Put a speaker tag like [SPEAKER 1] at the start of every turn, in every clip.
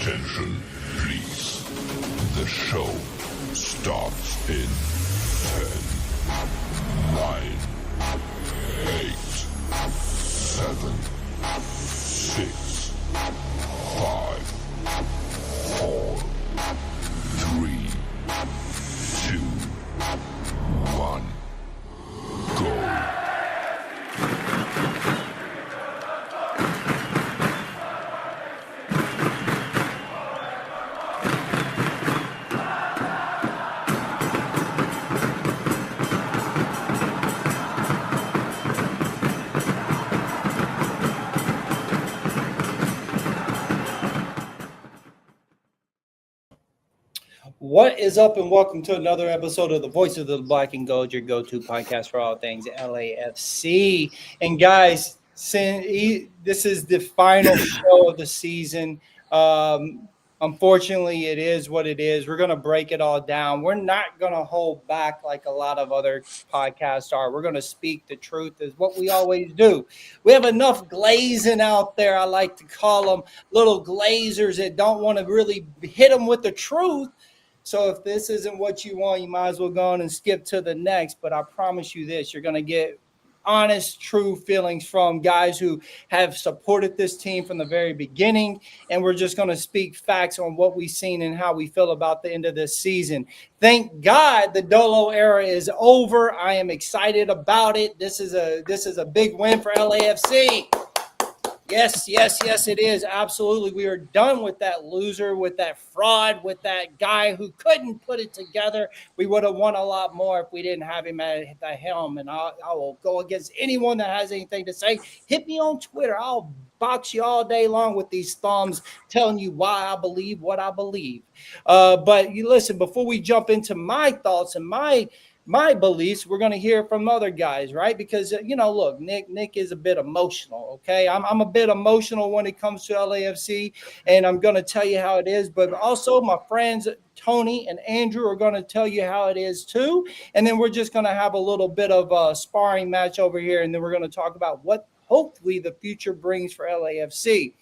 [SPEAKER 1] Attention, please. The show starts in 10, 9, 8, 7, 6, 5, 4, 3, 2, 1, go.
[SPEAKER 2] What is up, and welcome to another episode of the Voice of the Black and Gold, your go-to podcast for all things LAFC. And guys, this is the final show of the season. Unfortunately, it is what it is. We're going to break it all down. We're not going to hold back like a lot of other podcasts are. We're going to speak the truth, is what we always do. We have enough glazing out there, I like to call them, little glazers that don't want to really hit them with the truth. So if this isn't what you want, you might as well go on and skip to the next. But I promise you this, you're going to get honest, true feelings from guys who have supported this team from the very beginning. And we're just going to speak facts on what we've seen and how we feel about the end of this season. Thank God the Dolo Era is over. I am excited about it. This is a big win for LAFC. Yes, it is. Absolutely. We are done with that loser, with that fraud, with that guy who couldn't put it together. We would have won a lot more if we didn't have him at the helm. And I will go against anyone that has anything to say. Hit me on Twitter. I'll box you all day long with these thumbs telling you why I believe what I believe. But you listen, before we jump into my thoughts and my beliefs, we're going to hear from other guys, right? Because, look, Nick is a bit emotional, okay? I'm a bit emotional when it comes to LAFC, and I'm going to tell you how it is. But also my friends Tony and Andrew are going to tell you how it is too. And then we're just going to have a little bit of a sparring match over here, and then we're going to talk about what hopefully the future brings for LAFC.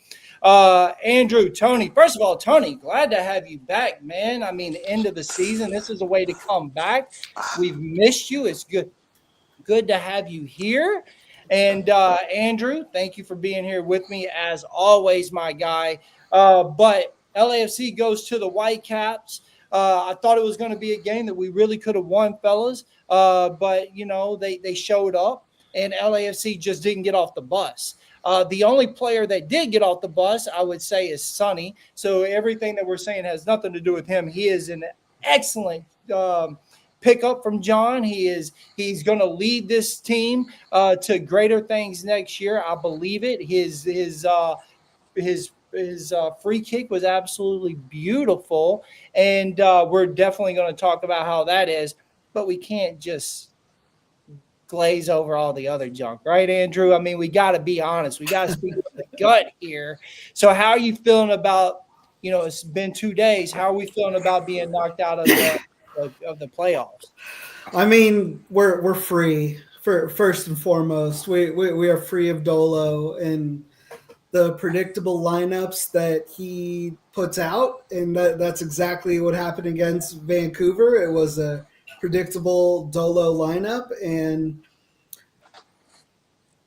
[SPEAKER 2] Andrew, Tony, first of all, Tony, glad to have you back, man. I mean, the end of the season, this is a way to come back. We've missed you. It's good to have you here. And Andrew, thank you for being here with me as always, my guy. But LAFC goes to the Whitecaps. I thought it was going to be a game that we really could have won, fellas. But they showed up, and LAFC just didn't get off the bus. The only player that did get off the bus, I would say, is Sonny. So everything that we're saying has nothing to do with him. He is an excellent pickup from John. He's going to lead this team to greater things next year. I believe it. His free kick was absolutely beautiful, and we're definitely going to talk about how that is. But we can't just glaze over all the other junk, right, Andrew? I mean, we got to be honest. We got to speak with the gut here. So how are you feeling about, it's been 2 days. How are we feeling about being knocked out of the playoffs?
[SPEAKER 3] I mean, we're free. First and foremost, we are free of Dolo and the predictable lineups that he puts out, and that's exactly what happened against Vancouver. It was a predictable Dolo lineup, and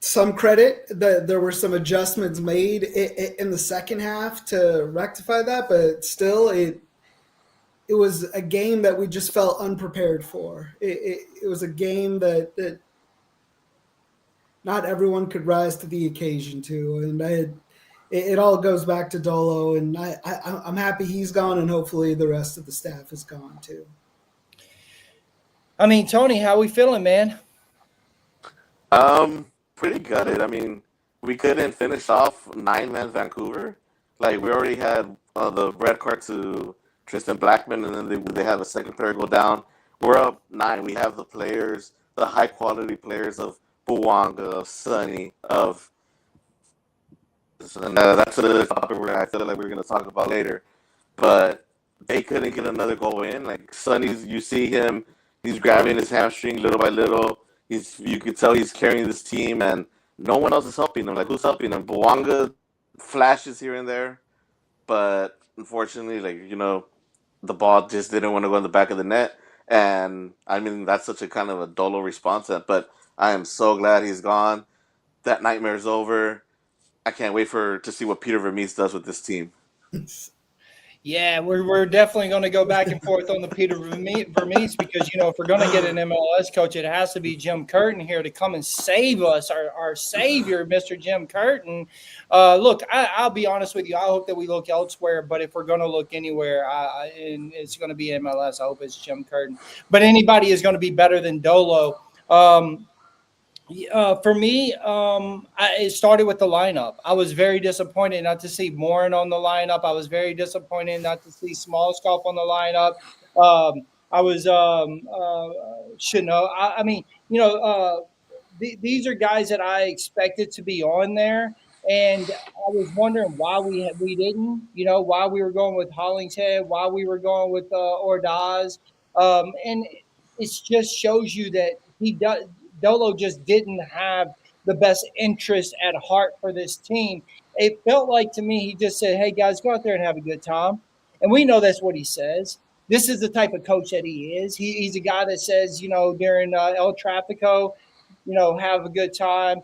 [SPEAKER 3] some credit that there were some adjustments made in the second half to rectify that, but still it was a game that we just felt unprepared for. It was a game that not everyone could rise to the occasion to, and it all goes back to Dolo, and I'm happy he's gone, and hopefully the rest of the staff is gone too.
[SPEAKER 2] I mean, Tony, how we feeling, man?
[SPEAKER 4] Pretty gutted. I mean, we couldn't finish off 9-man Vancouver. Like, we already had the red card to Tristan Blackman, and then they have a second player go down. We're up 9. We have the players, the high-quality players of Bouanga, of Sonny, of... And that's a topic I feel like we're going to talk about later. But they couldn't get another goal in. Like, Sonny's, you see him... He's grabbing his hamstring little by little. You could tell he's carrying this team, and no one else is helping him. Like, who's helping him? Bouanga flashes here and there, but unfortunately, the ball just didn't want to go in the back of the net. And I mean, that's such a kind of a Dolo response. But I am so glad he's gone. That nightmare's over. I can't wait to see what Peter Vermees does with this team.
[SPEAKER 2] Yeah, we're definitely going to go back and forth on the Peter Vermees because, if we're going to get an MLS coach, it has to be Jim Curtin here to come and save us, our savior, Mr. Jim Curtin. Look, I'll be honest with you. I hope that we look elsewhere, but if we're going to look anywhere, and it's going to be MLS, I hope it's Jim Curtin. But anybody is going to be better than Dolo. For me, it started with the lineup. I was very disappointed not to see Morin on the lineup. I was very disappointed not to see Smallscope on the lineup. I was Chanel. I mean, these are guys that I expected to be on there, and I was wondering why we didn't. Why we were going with Hollingshead, why we were going with Ordaz, and it just shows you that he does. Dolo just didn't have the best interest at heart for this team. It felt like to me he just said, "Hey guys, go out there and have a good time," and we know that's what he says. This is the type of coach that he is. He's a guy that says, during El Trafico, have a good time.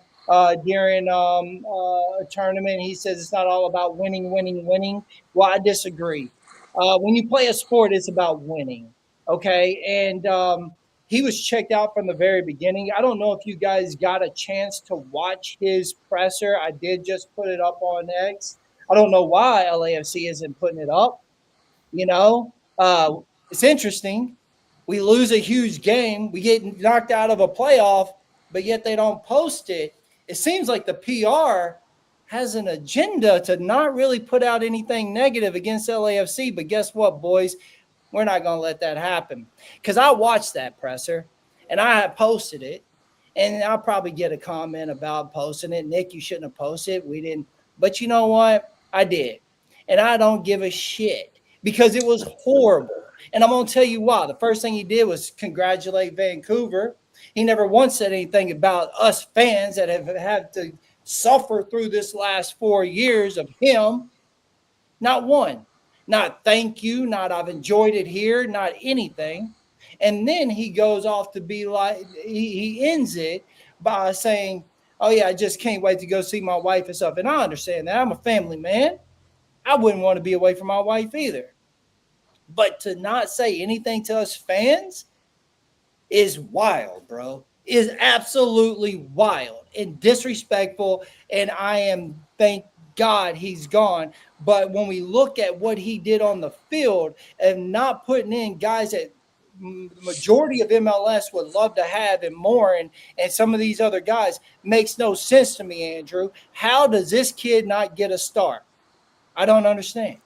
[SPEAKER 2] During a tournament, he says it's not all about winning, winning, winning. Well, I disagree. When you play a sport, it's about winning. Okay, and he was checked out from the very beginning. I don't know if you guys got a chance to watch his presser. I did just put it up on X. I don't know why LAFC isn't putting it up. It's interesting. We lose a huge game. We get knocked out of a playoff, but yet they don't post it. It seems like the PR has an agenda to not really put out anything negative against LAFC. But guess what, boys? We're not going to let that happen because I watched that presser and I posted it, and I'll probably get a comment about posting it. Nick, you shouldn't have posted it. We didn't. But you know what? I did. And I don't give a shit because it was horrible. And I'm going to tell you why. The first thing he did was congratulate Vancouver. He never once said anything about us fans that have had to suffer through this last 4 years of him. Not one. Not thank you, not I've enjoyed it here, not anything. And then he goes off to be like, he ends it by saying, "Oh, yeah, I just can't wait to go see my wife and stuff." And I understand that. I'm a family man. I wouldn't want to be away from my wife either. But to not say anything to us fans is wild, bro. Is absolutely wild and disrespectful. And I am, thank God he's gone. But when we look at what he did on the field and not putting in guys that majority of MLS would love to have and more and some of these other guys makes no sense to me, Andrew. How does this kid not get a start? I don't understand.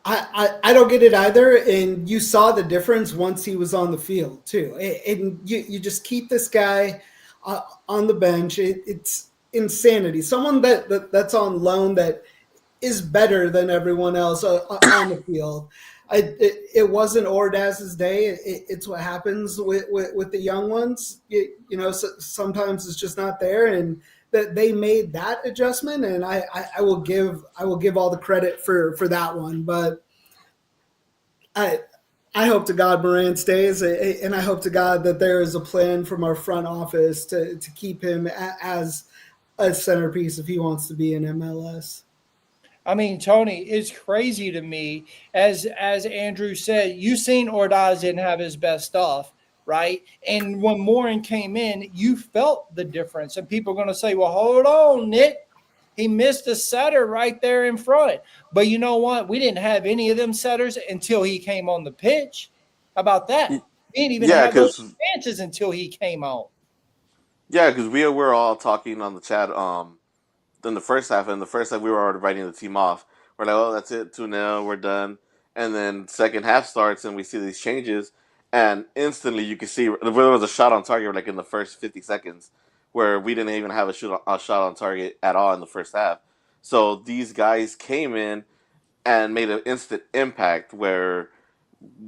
[SPEAKER 3] I don't get it either, and you saw the difference once he was on the field too. And you just keep this guy on the bench. It's insanity. Someone that's on loan that is better than everyone else on the field. It wasn't Ordaz's day. It's what happens with the young ones. Sometimes it's just not there, and that they made that adjustment, and I will give all the credit for that one. But I hope to God Moran stays, and I hope to God that there is a plan from our front office to keep him as a centerpiece if he wants to be in MLS.
[SPEAKER 2] I mean, Tony, it's crazy to me. As Andrew said, you seen Ordaz didn't have his best stuff, right? And when Morin came in, you felt the difference. And people are going to say, "Well, hold on, Nick. He missed a setter right there in front." But you know what? We didn't have any of them setters until he came on the pitch. How about that? We didn't even have those chances until he came on.
[SPEAKER 4] Yeah, because we were all talking on the chat in the first half. In the first half, we were already writing the team off. We're like, "Oh, that's it, 2-0, we're done." And then second half starts, and we see these changes, and instantly you can see there was a shot on target like in the first 50 seconds, where we didn't even have a shot on target at all in the first half. So these guys came in and made an instant impact. Where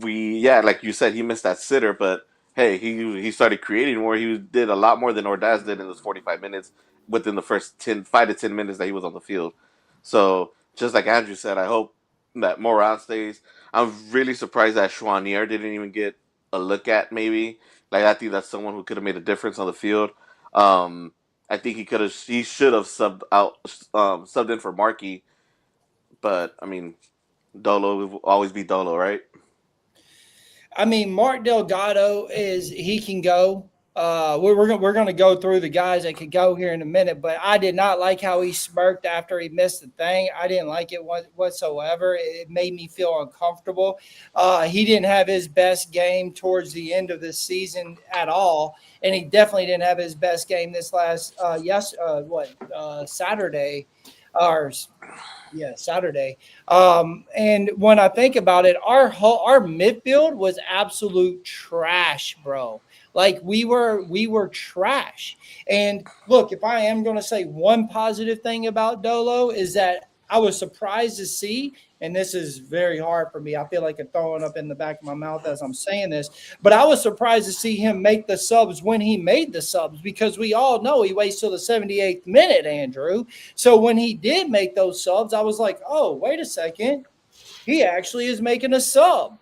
[SPEAKER 4] like you said, he missed that sitter, but hey, he started creating more. He did a lot more than Ordaz did in those 45 minutes within the first 5 to 10 minutes that he was on the field. So just like Andrew said, I hope that Moran stays. I'm really surprised that Chouanier didn't even get a look at. Maybe like I think that's someone who could have made a difference on the field. I think he should have subbed in for Markey, but I mean, Dolo will always be Dolo, right?
[SPEAKER 2] I mean, Mark Delgado he can go. We're going to go through the guys that could go here in a minute, but I did not like how he smirked after he missed the thing. I didn't like it whatsoever. It made me feel uncomfortable. He didn't have his best game towards the end of the season at all, and he definitely didn't have his best game this last Saturday. Or yeah, Saturday. And when I think about it, our midfield was absolute trash, bro. Like we were trash. And look, if I am going to say one positive thing about Dolo is that I was surprised to see, and this is very hard for me. I feel like I'm throwing up in the back of my mouth as I'm saying this, but I was surprised to see him make the subs when he made the subs, because we all know he waits till the 78th minute, Andrew. So when he did make those subs, I was like, oh, wait a second. He actually is making a sub.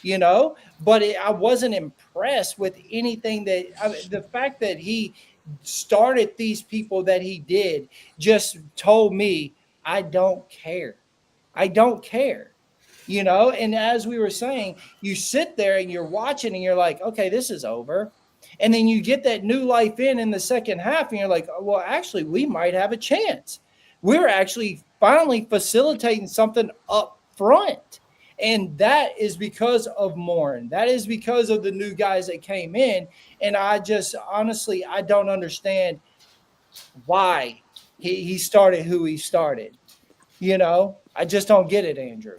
[SPEAKER 2] But I wasn't impressed with anything the fact that he started these people that he did just told me, I don't care. I don't care. And as we were saying, you sit there and you're watching and you're like, okay, this is over. And then you get that new life in the second half and you're like, oh, well, actually, we might have a chance. We're actually finally facilitating something up front. And that is because of Morin. That is because of the new guys that came in. And I just honestly, I don't understand why he started who he started. I just don't get it, Andrew.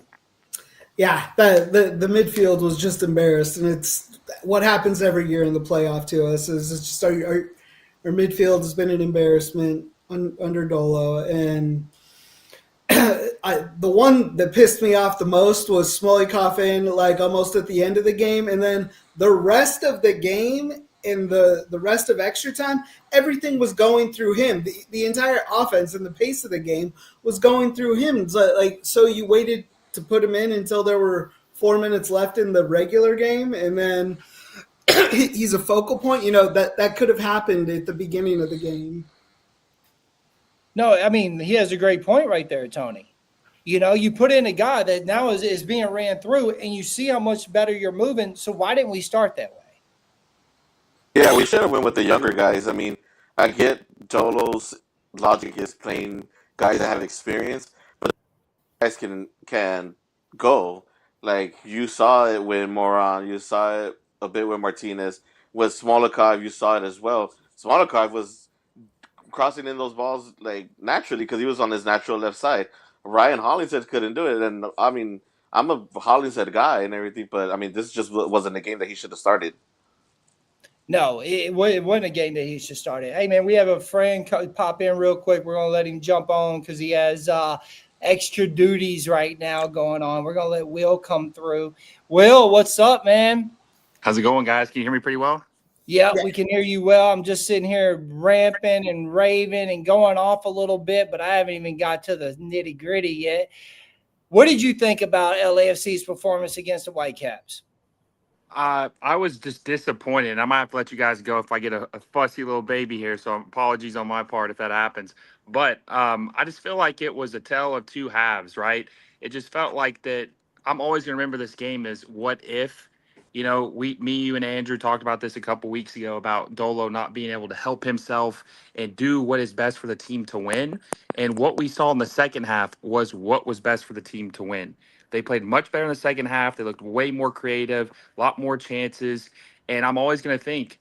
[SPEAKER 3] Yeah, the midfield was just embarrassed, and it's what happens every year in the playoff to us. Is it's just our midfield has been an embarrassment under Dolo, and the one that pissed me off the most was Smolikov in like almost at the end of the game, and then the rest of the game and the rest of extra time, everything was going through him. The entire offense and the pace of the game was going through him. So you waited to put him in until there were 4 minutes left in the regular game, and then he's a focal point. That could have happened at the beginning of the game.
[SPEAKER 2] No, I mean, he has a great point right there, Tony. You put in a guy that now is being ran through, and you see how much better you're moving. So why didn't we start that way?
[SPEAKER 4] Yeah, we should have went with the younger guys. I mean, I get Dolo's logic is playing guys that have experience, but guys can go. Like you saw it with Moran, you saw it a bit with Martinez. With Smolikov, you saw it as well. Smolikov was crossing in those balls like naturally because he was on his natural left side. Ryan Hollingshead couldn't do it, and I mean, I'm a Hollingshead guy and everything, but I mean, this just wasn't a game that he should have started.
[SPEAKER 2] No, it wasn't a game that he should start it. Hey, man, we have a friend pop in real quick. We're going to let him jump on because he has extra duties right now going on. We're going to let Will come through. Will, what's up, man?
[SPEAKER 5] How's it going, guys? Can you hear me pretty well?
[SPEAKER 2] Yeah, we can hear you well. I'm just sitting here ramping and raving and going off a little bit, but I haven't even got to the nitty-gritty yet. What did you think about LAFC's performance against the Whitecaps?
[SPEAKER 5] I was just disappointed. I might have to let you guys go if I get a fussy little baby here, so apologies on my part if that happens. But I just feel like it was a tale of two halves, right? It just felt like that I'm always going to remember this game as what if. You and Andrew talked about this a couple weeks ago about Dolo not being able to help himself and do what is best for the team to win. And what we saw in the second half was what was best for the team to win. They played much better in the second half. They looked way more creative, a lot more chances. And I'm always going to think,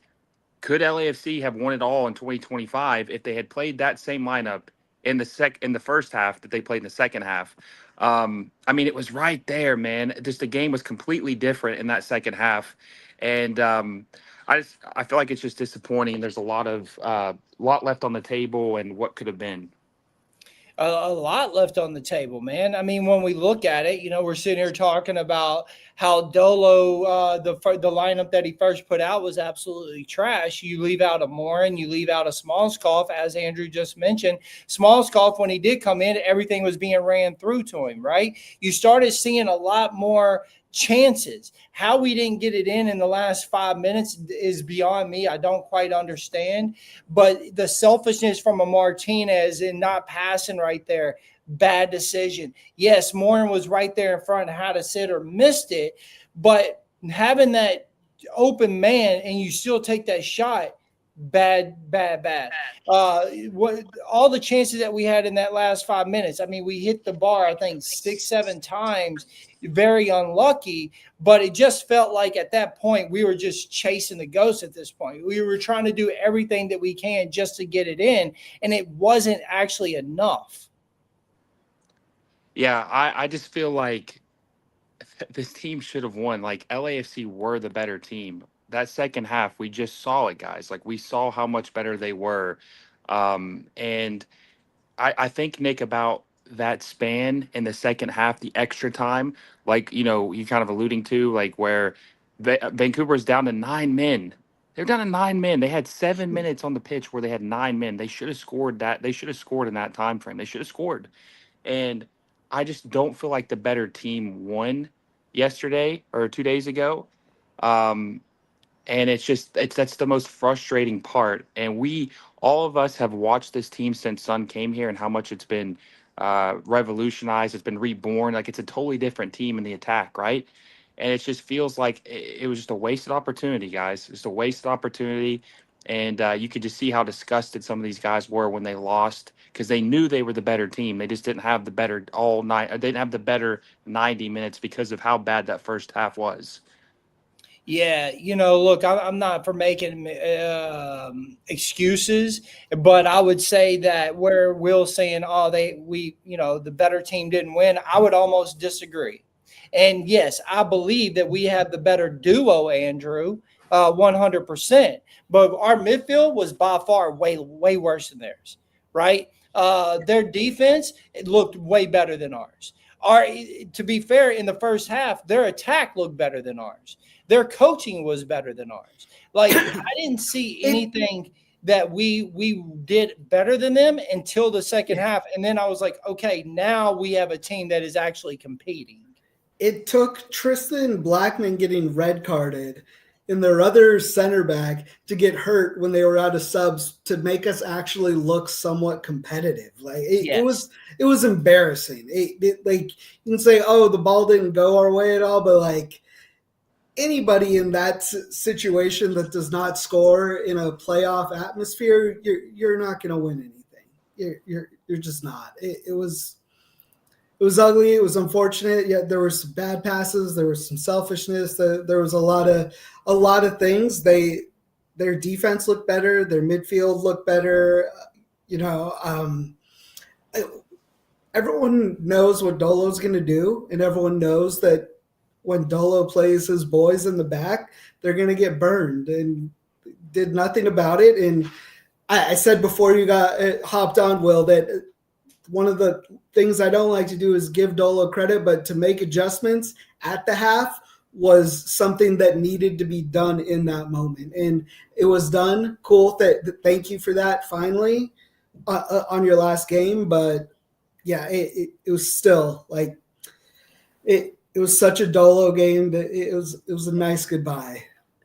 [SPEAKER 5] could LAFC have won it all in 2025 if they had played that same lineup in the first half that they played in the second half? I mean, it was right there, man. Just the game was completely different in that second half. And I feel like it's just disappointing. There's a lot left on the table and what could have been.
[SPEAKER 2] A lot left on the table, man. I mean, when we look at it, we're sitting here talking about how Dolo, the lineup that he first put out was absolutely trash. You leave out a Morin, you leave out a Smallscoff, as Andrew just mentioned. Smallscoff, when he did come in, everything was being ran through to him, right? You started seeing a lot more chances. How we didn't get it in the last 5 minutes is beyond me. I don't quite understand. But the selfishness from a Martinez and not passing right there, bad decision. Yes, Morin was right there in front, had to sit or missed it, but having that open man and you still take that shot, bad. What all the chances that we had in that last 5 minutes? I mean, we hit the bar, I think 6-7 times, very unlucky, but it just felt like at that point we were just chasing the ghost at this point. We were trying to do everything that we can just to get it in, and it wasn't actually enough.
[SPEAKER 5] Yeah, I just feel like this team should have won. Like, LAFC were the better team. That second half, we just saw it, guys. Like, we saw how much better they were. And I think, Nick, about that span in the second half, the extra time, like, you kind of alluding to, like, where Vancouver's down to 9 men. They're down to 9 men. They had 7 minutes on the pitch where they had 9 men. They should have scored that. They should have scored in that time frame. They should have scored. And I just don't feel like the better team won yesterday or 2 days ago. And that's the most frustrating part. And all of us have watched this team since Sun came here and how much it's been revolutionized. It's been reborn. Like, it's a totally different team in the attack, right? And it just feels like it was just a wasted opportunity, guys. Just a wasted opportunity. And you could just see how disgusted some of these guys were when they lost, because they knew they were the better team. They just didn't have the better all night. They didn't have the better 90 minutes because of how bad that first half was.
[SPEAKER 2] Yeah, look, I'm not for making excuses, but I would say that where Will's saying, the better team didn't win, I would almost disagree. And yes, I believe that we have the better duo, Andrew, 100%. But our midfield was by far way, way worse than theirs, right? Their defense, it looked way better than ours. To be fair, in the first half, their attack looked better than ours. Their coaching was better than ours. Like, I didn't see anything that we did better than them until the second half. And then I was like, okay, now we have a team that is actually competing.
[SPEAKER 3] It took Tristan Blackman getting red carded and their other center back to get hurt when they were out of subs to make us actually look somewhat competitive. Like, it was embarrassing. Like, you can say, oh, the ball didn't go our way at all, but like, anybody in that situation that does not score in a playoff atmosphere, you're not going to win anything. You're just not. It was ugly. It was unfortunate. Yeah, there were some bad passes. There was some selfishness. There was a lot of things. Their defense looked better. Their midfield looked better. Everyone knows what Dolo's going to do, and everyone knows that when Dolo plays his boys in the back, they're going to get burned, and did nothing about it. And I said before you got hopped on, Will, that one of the things I don't like to do is give Dolo credit, but to make adjustments at the half was something that needed to be done in that moment. And it was done. Cool. Thank you for that finally on your last game. But yeah, it was still like it was such a Dolo game that it was a nice goodbye.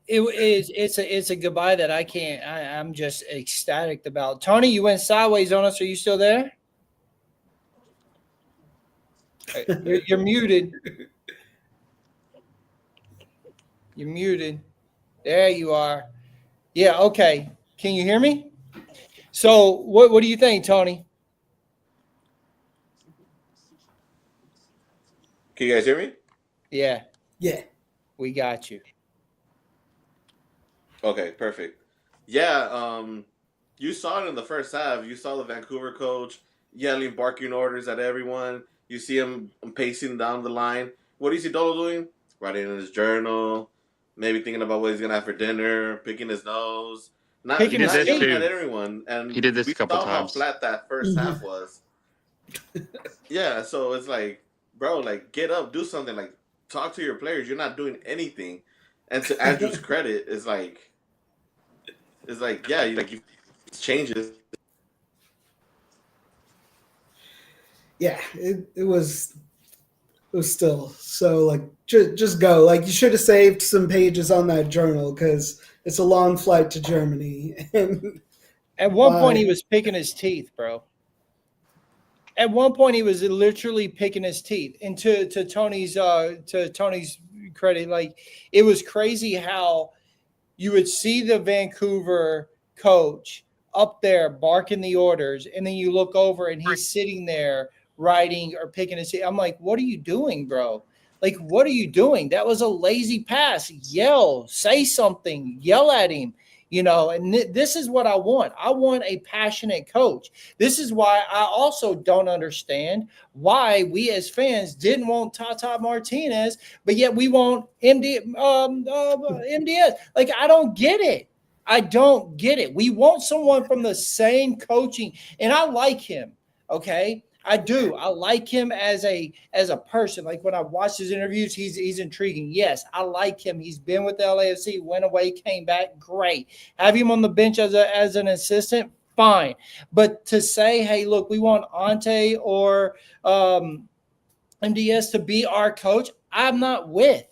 [SPEAKER 2] It's a goodbye that I'm just ecstatic about. Tony, you went sideways on us. Are you still there? You're muted. You're muted. There you are. Yeah, okay. Can you hear me? So what do you think, Tony?
[SPEAKER 4] Can you guys hear me?
[SPEAKER 2] Yeah.
[SPEAKER 3] Yeah.
[SPEAKER 2] We got you.
[SPEAKER 4] Okay, perfect. Yeah, you saw it in the first half. You saw the Vancouver coach yelling, barking orders at everyone. You see him pacing down the line. What do you see Dolo doing? Writing in his journal, maybe thinking about what he's gonna have for dinner, picking his nose, not yelling at everyone. And
[SPEAKER 5] he did this
[SPEAKER 4] we
[SPEAKER 5] a couple
[SPEAKER 4] saw
[SPEAKER 5] times.
[SPEAKER 4] how flat that first half was. Yeah, so it's like, bro, like get up, do something, like talk to your players. You're not doing anything. And to Andrew's credit, is like, yeah, you changes.
[SPEAKER 3] Yeah, it was still so like just go. Like you should have saved some pages on that journal because it's a long flight to Germany. And
[SPEAKER 2] At one point, he was picking his teeth, bro. At one point, he was literally picking his teeth. And to Tony's credit, like it was crazy how you would see the Vancouver coach up there barking the orders, and then you look over and he's sitting there writing or picking his teeth. I'm like, what are you doing, bro? Like, what are you doing? That was a lazy pass. Yell, say something, yell at him. And this is what I want. I want a passionate coach. This is why I also don't understand why we as fans didn't want Tata Martinez, but yet we want MDS. Like, I don't get it. I don't get it. We want someone from the same coaching, and I like him. Okay, I do. I like him as a person. Like when I watch his interviews, he's intriguing. Yes, I like him. He's been with the LAFC, went away, came back. Great. Have him on the bench as an assistant. Fine. But to say, hey, look, we want Ante or MDS to be our coach, I'm not with.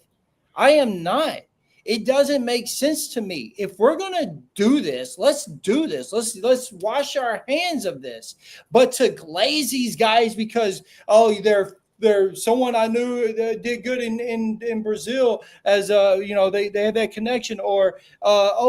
[SPEAKER 2] I am not. It doesn't make sense to me. If we're gonna do this, let's do this. Let's wash our hands of this. But to glaze these guys because they're someone I knew that did good in Brazil as they had that connection, or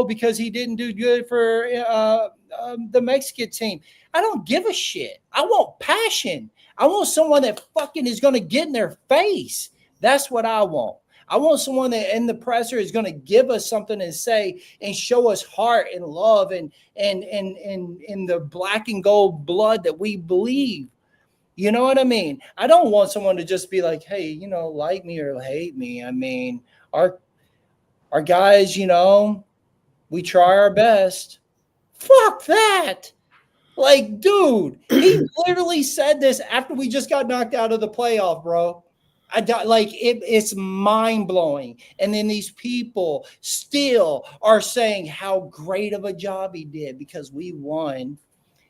[SPEAKER 2] because he didn't do good for the Mexican team. I don't give a shit. I want passion. I want someone that fucking is gonna get in their face. That's what I want. I want someone that in the presser is going to give us something to say and show us heart and love and the black and gold blood that we believe. You know what I mean? I don't want someone to just be like, hey, like me or hate me. I mean, our guys, we try our best. Fuck that. Like, dude, he literally said this after we just got knocked out of the playoff, bro. It's mind blowing. And then these people still are saying how great of a job he did because we won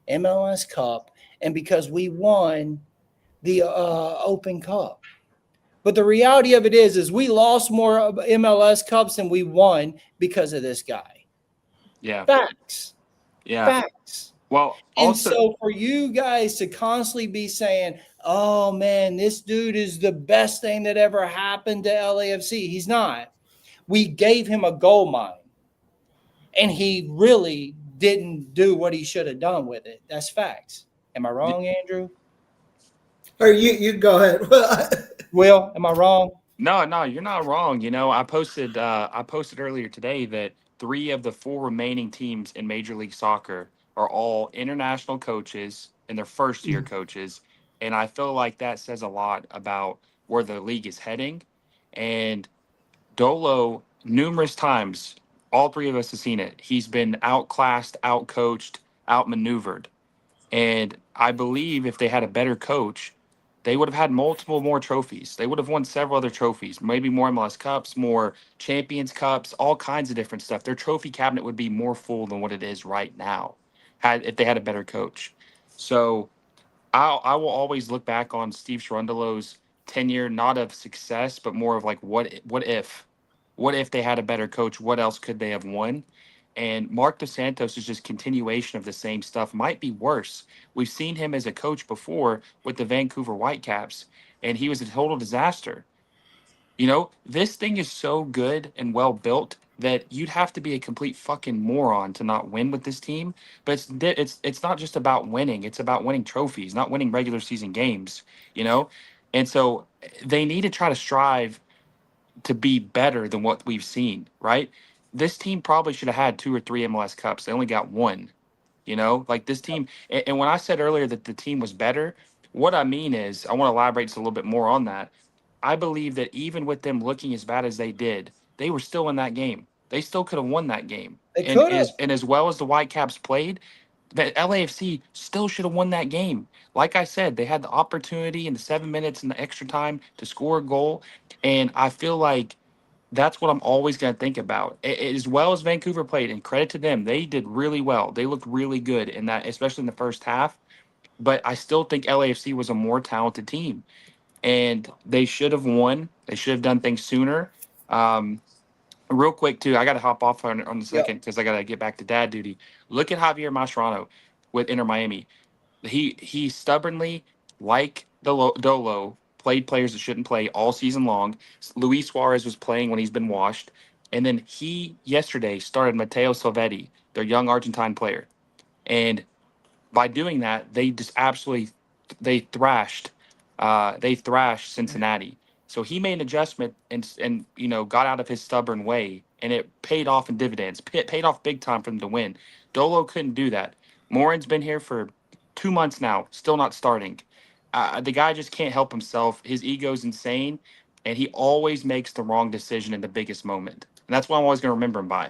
[SPEAKER 2] MLS Cup and because we won the Open Cup. But the reality of it is we lost more MLS Cups than we won because of this guy.
[SPEAKER 5] Yeah.
[SPEAKER 2] Facts.
[SPEAKER 5] Yeah.
[SPEAKER 2] Facts.
[SPEAKER 5] Well, also,
[SPEAKER 2] and so for you guys to constantly be saying, oh man, this dude is the best thing that ever happened to LAFC. He's not. We gave him a gold mine and he really didn't do what he should have done with it. That's facts. Am I wrong, Andrew?
[SPEAKER 3] Or you go ahead.
[SPEAKER 2] Will, am I wrong?
[SPEAKER 5] No, you're not wrong. I posted earlier today that 3 of the 4 remaining teams in Major League Soccer are all international coaches and they're first year coaches. And I feel like that says a lot about where the league is heading. And Dolo, numerous times, all 3 of us have seen it. He's been outclassed, outcoached, outmaneuvered. And I believe if they had a better coach, they would have had multiple more trophies. They would have won several other trophies, maybe more MLS Cups, more Champions Cups, all kinds of different stuff. Their trophy cabinet would be more full than what it is right now, if they had a better coach. So I will always look back on Steve Cherundolo's tenure, not of success, but more of like what if they had a better coach? What else could they have won? And Mark Dos Santos is just continuation of the same stuff. Might be worse. We've seen him as a coach before with the Vancouver Whitecaps, and he was a total disaster. This thing is so good and well built that you'd have to be a complete fucking moron to not win with this team. But it's not just about winning; it's about winning trophies, not winning regular season games. And so they need to try to strive to be better than what we've seen. Right? This team probably should have had 2 or 3 MLS Cups. They only got 1. Like this team. And when I said earlier that the team was better, what I mean is I want to elaborate just a little bit more on that. I believe that even with them looking as bad as they did, they were still in that game. They still could have won that game.
[SPEAKER 2] They
[SPEAKER 5] And
[SPEAKER 2] could have.
[SPEAKER 5] as well as the Whitecaps played, the LAFC still should have won that game. Like I said, they had the opportunity in the 7 minutes and the extra time to score a goal. And I feel like that's what I'm always going to think about. As well as Vancouver played, and credit to them, they did really well. They looked really good in that, especially in the first half. But I still think LAFC was a more talented team, and they should have won. They should have done things sooner. Real quick, too, I got to hop off on the
[SPEAKER 2] Yep.
[SPEAKER 5] second because I got to get back to dad duty. Look at Javier Mascherano with Inter Miami. He stubbornly, like Dolo, played players that shouldn't play all season long. Luis Suarez was playing when he's been washed. And then he, yesterday, started Matteo Salvetti, their young Argentine player. And by doing that, they just absolutely they thrashed Cincinnati. So he made an adjustment and got out of his stubborn way, and it paid off in dividends. Paid off big time for them to win. Dolo couldn't do that. Morin's been here for 2 months now, still not starting. The guy just can't help himself. His ego's insane, and he always makes the wrong decision in the biggest moment. And that's what I'm always going to remember him by.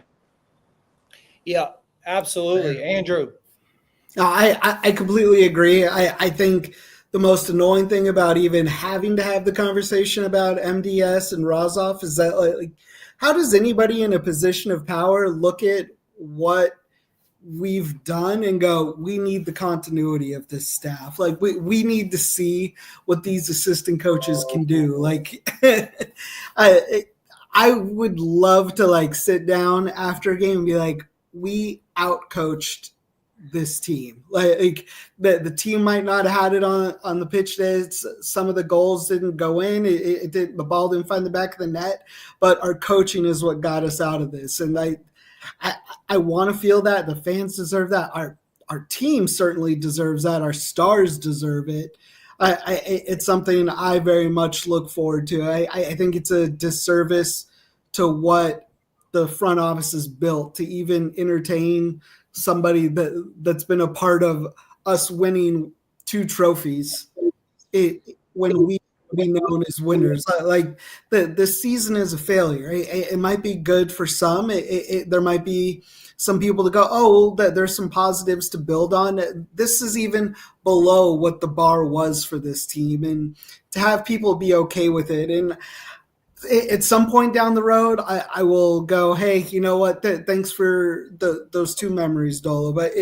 [SPEAKER 2] Yeah, absolutely. Andrew.
[SPEAKER 3] No, I completely agree. I think the most annoying thing about even having to have the conversation about MDS and Rozov is that, like, how does anybody in a position of power look at what we've done and go, we need the continuity of this staff. Like, we need to see what these assistant coaches can do. Like, I would love to, like, sit down after a game and be like, we outcoached this team. Like the team might not have had it on the pitch today. Some of the goals didn't go in. It did, the ball didn't find the back of the net, but our coaching is what got us out of this. And I want to feel that the fans deserve that. Our team certainly deserves that. Our stars deserve it. It's something I very much look forward to. I think it's a disservice to what the front office has built to even entertain somebody that's been a part of us winning 2 trophies when we be known as winners. Like this season is a failure. It might be good for some. There might be some people to go, oh, well, there's some positives to build on. This is even below what the bar was for this team, and to have people be okay with it. And at some point down the road, I will go, hey, you know what? Thanks for those 2 memories, Dolo. But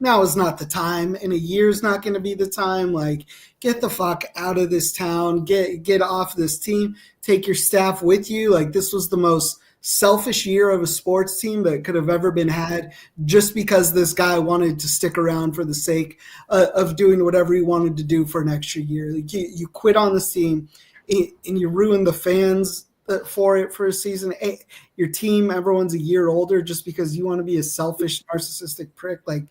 [SPEAKER 3] now is not the time. In a year is not going to be the time. Like, get the fuck out of this town. Get off this team. Take your staff with you. Like, this was the most selfish year of a sports team that could have ever been had, just because this guy wanted to stick around for the sake of doing whatever he wanted to do for an extra year. Like, you quit on this team. And you ruin the fans for a season. Your team, everyone's a year older just because you want to be a selfish, narcissistic prick. Like,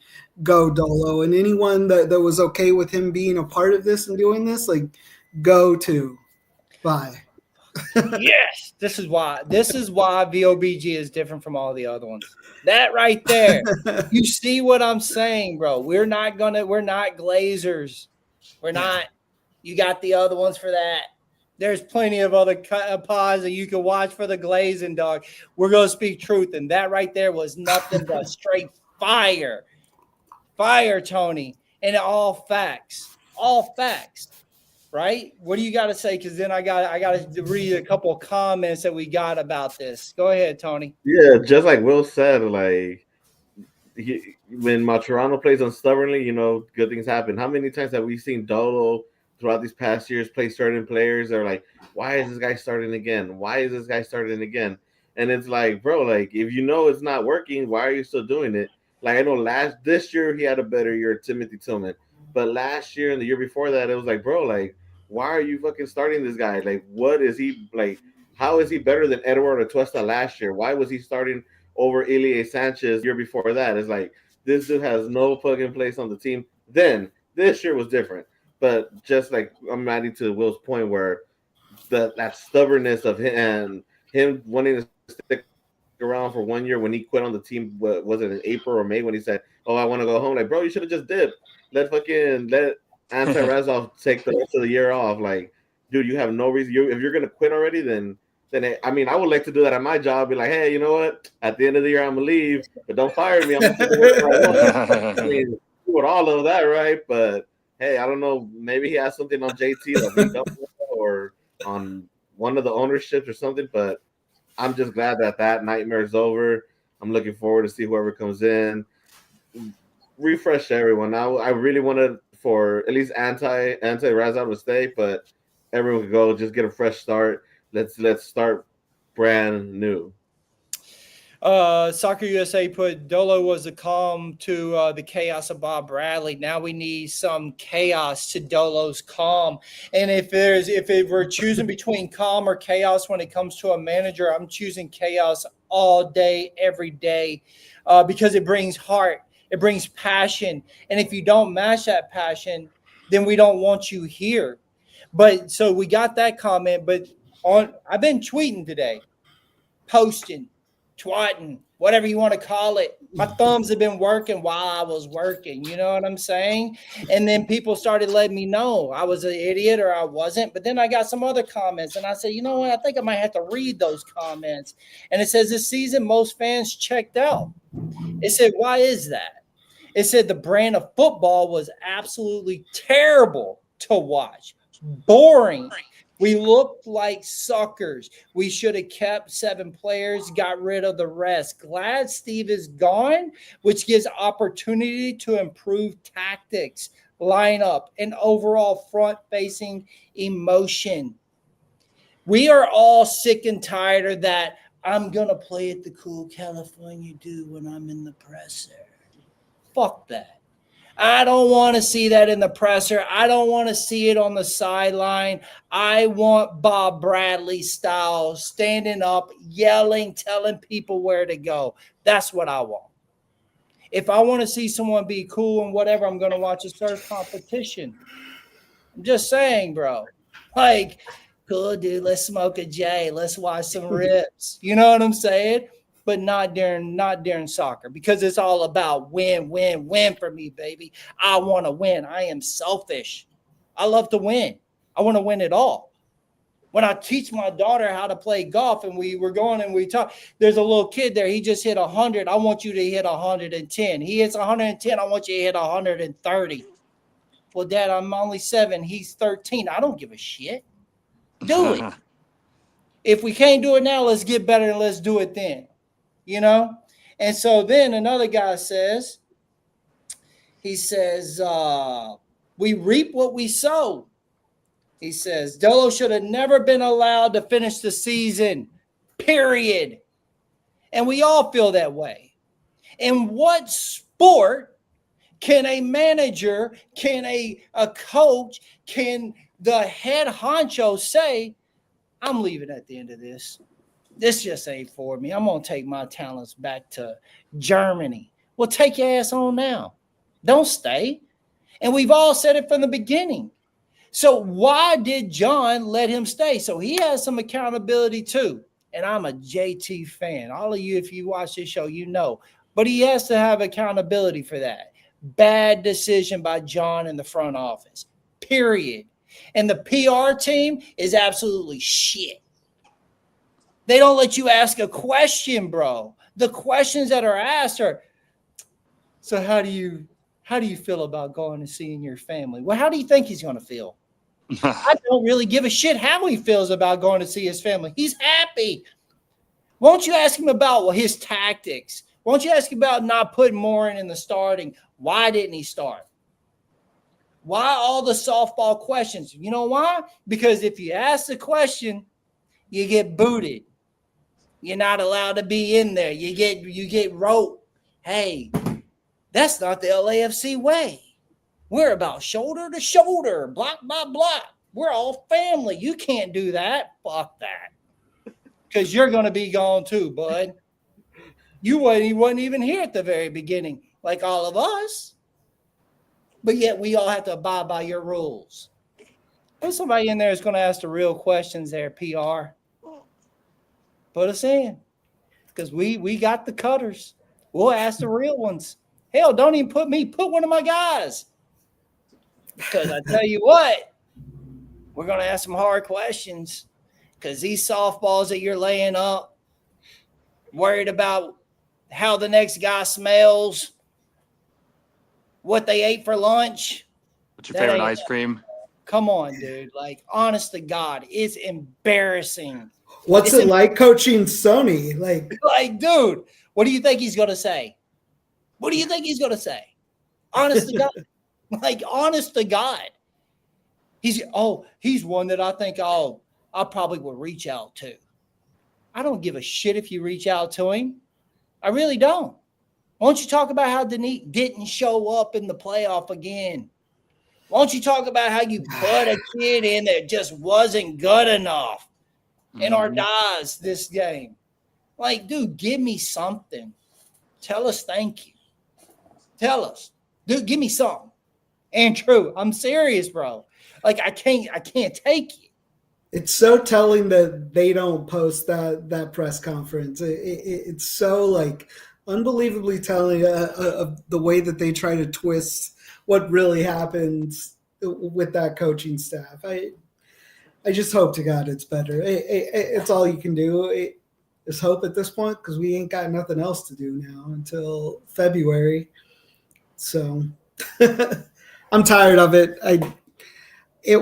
[SPEAKER 3] go, Dolo. And anyone that was okay with him being a part of this and doing this, like, go to. Bye.
[SPEAKER 2] Yes, this is why VOBG is different from all the other ones. That right there. You see what I'm saying, bro? We're not Glazers. We're not. You got the other ones for that. There's plenty of other pods that you can watch for the glazing, dog. We're going to speak truth, and that right there was nothing but straight fire. Fire, Tony, and all facts, right? What do you got to say? Because then I got to read a couple of comments that we got about this. Go ahead, Tony.
[SPEAKER 4] Yeah, just like Will said, like when Mascherano plays on stubbornly, good things happen. How many times have we seen Dolo throughout these past years play certain players that are like, why is this guy starting again? Why is this guy starting again? And it's like, bro, like, if you know it's not working, why are you still doing it? Like, I know this year he had a better year, Timothy Tillman. But last year and the year before that, it was like, bro, like, why are you fucking starting this guy? Like, what is he, like, how is he better than Eduardo Atuesta last year? Why was he starting over Ilie Sanchez the year before that? It's like, this dude has no fucking place on the team. Then, this year was different. But just like I'm adding to Will's point, where that stubbornness of him wanting to stick around for 1 year when he quit on the team, was it in April or May when he said, "Oh, I want to go home"? Like, bro, you should have just dipped. Let Ante Razov take the rest of the year off. Like, dude, you have no reason. If you're gonna quit already, then then I would like to do that at my job. Be like, hey, you know what? At the end of the year, I'm gonna leave, but don't fire me. I'm gonna do whatever I want. I mean, we would all love that, right? But hey, I don't know. Maybe he has something on JT that we don't know, or on one of the ownerships or something. But I'm just glad that nightmare is over. I'm looking forward to see whoever comes in. Refresh everyone. Now, I really wanted for at least anti Razak to stay, but everyone could go. Just get a fresh start. Let's start brand new.
[SPEAKER 2] Soccer USA put Dolo was a calm to the chaos of Bob Bradley. Now we need some chaos to Dolo's calm. And if we're choosing between calm or chaos when it comes to a manager, I'm choosing chaos all day, every day, because it brings heart, it brings passion. And if you don't match that passion, then we don't want you here. But so we got that comment. But I've been tweeting today, posting, twatting, whatever you want to call it. My thumbs have been working while I was working. You know what I'm saying? And then people started letting me know I was an idiot or I wasn't. But then I got some other comments, and I said, you know what? I think I might have to read those comments. And it says this season, most fans checked out. It said, why is that? It said the brand of football was absolutely terrible to watch. Boring. We looked like suckers. We should have kept 7 players, got rid of the rest. Glad Steve is gone, which gives opportunity to improve tactics, lineup, and overall front-facing emotion. We are all sick and tired of that. I'm going to play it the cool California do when I'm in the presser. Fuck that. I don't want to see that in the presser. I don't want to see it on the sideline. I want Bob Bradley style, standing up, yelling, telling people where to go. That's what I want. If I want to see someone be cool and whatever, I'm going to watch a surf competition. I'm just saying, bro. Like, cool, dude, let's smoke a J. Let's watch some rips. You know what I'm saying? But not during soccer, because it's all about win for me, baby. I want to win. I am selfish. I love to win. I want to win it all. When I teach my daughter how to play golf and we were going and we talk, there's a little kid there. He just hit 100. I want you to hit 110. He hits 110. I want you to hit 130. Well, Dad, I'm only 7. He's 13. I don't give a shit. Do it. If we can't do it now, let's get better and let's do it then. You know? And so then another guy says, he says, we reap what we sow. He says, Dolo should have never been allowed to finish the season, period. And we all feel that way. In what sport can a manager, can a coach, can the head honcho say, I'm leaving at the end of this? This just ain't for me. I'm going to take my talents back to Germany. Well, take your ass on now. Don't stay. And we've all said it from the beginning. So why did John let him stay? So he has some accountability too. And I'm a JT fan. All of you, if you watch this show, you know. But he has to have accountability for that. Bad decision by John in the front office, period. And the PR team is absolutely shit. They don't let you ask a question, bro. The questions that are asked are, so how do you feel about going and seeing your family? Well, how do you think he's going to feel? I don't really give a shit how he feels about going to see his family. He's happy. Won't you ask him about his tactics? Won't you ask him about not putting Morin in the starting? Why didn't he start? Why all the softball questions? You know why? Because if you ask the question, you get booted. You're not allowed to be in there. You get wrote. Hey, that's not the LAFC way. We're about shoulder to shoulder, block by block. We're all family. You can't do that. Fuck that. Because you're going to be gone too, bud. You wasn't even here at the very beginning, like all of us. But yet we all have to abide by your rules. There's somebody in there that's going to ask the real questions there, PR. Put us in, because we got the cutters. We'll ask the real ones. Hell, don't even put me. Put one of my guys. Because I tell you what, we're going to ask some hard questions. because these softballs that you're laying up, worried about how the next guy smells, what they ate for lunch.
[SPEAKER 5] What's your favorite ice cream?
[SPEAKER 2] Come on, dude. Like, honest to God, it's embarrassing.
[SPEAKER 3] What's it like coaching Sony?
[SPEAKER 2] Like, dude, what do you think he's going to say? What do you think he's going to say? Honest to God. Like, honest to God. He's one that I think I probably will reach out to. I don't give a shit if you reach out to him. I really don't. Why don't you talk about how Denique didn't show up in the playoff again? Why don't you talk about how you put a kid in that just wasn't good enough in our dies this game? Like, dude, give me something. Tell us thank you. Tell us. Dude, give me something. And true, I'm serious, bro. Like, I can't take it.
[SPEAKER 3] It's so telling that they don't post that press conference. It's so, like, unbelievably telling of the way that they try to twist what really happens with that coaching staff. I just hope to God it's better. It's all you can do. It's hope at this point because we ain't got nothing else to do now until February. So I'm tired of it. It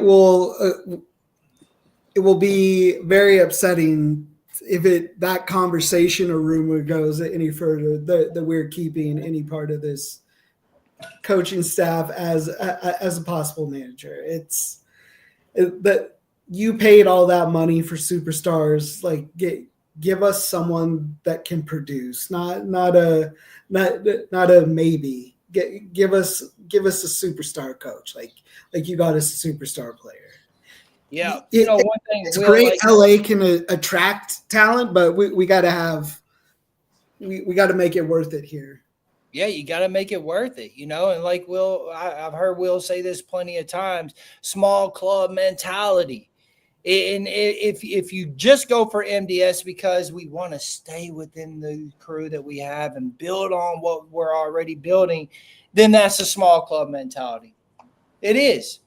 [SPEAKER 3] will be very upsetting if that conversation or rumor goes any further that we're keeping any part of this coaching staff as a possible manager. That you paid all that money for superstars. Like, give us someone that can produce, not a maybe. Give us a superstar coach. Like you got us a superstar player.
[SPEAKER 2] Yeah, one thing
[SPEAKER 3] it's great. LA can attract talent, but we got to make it worth it here.
[SPEAKER 2] Yeah, you got to make it worth it, And like I've heard Will say this plenty of times: small club mentality. And if you just go for MDS because we want to stay within the crew that we have and build on what we're already building, then that's a small club mentality. It is.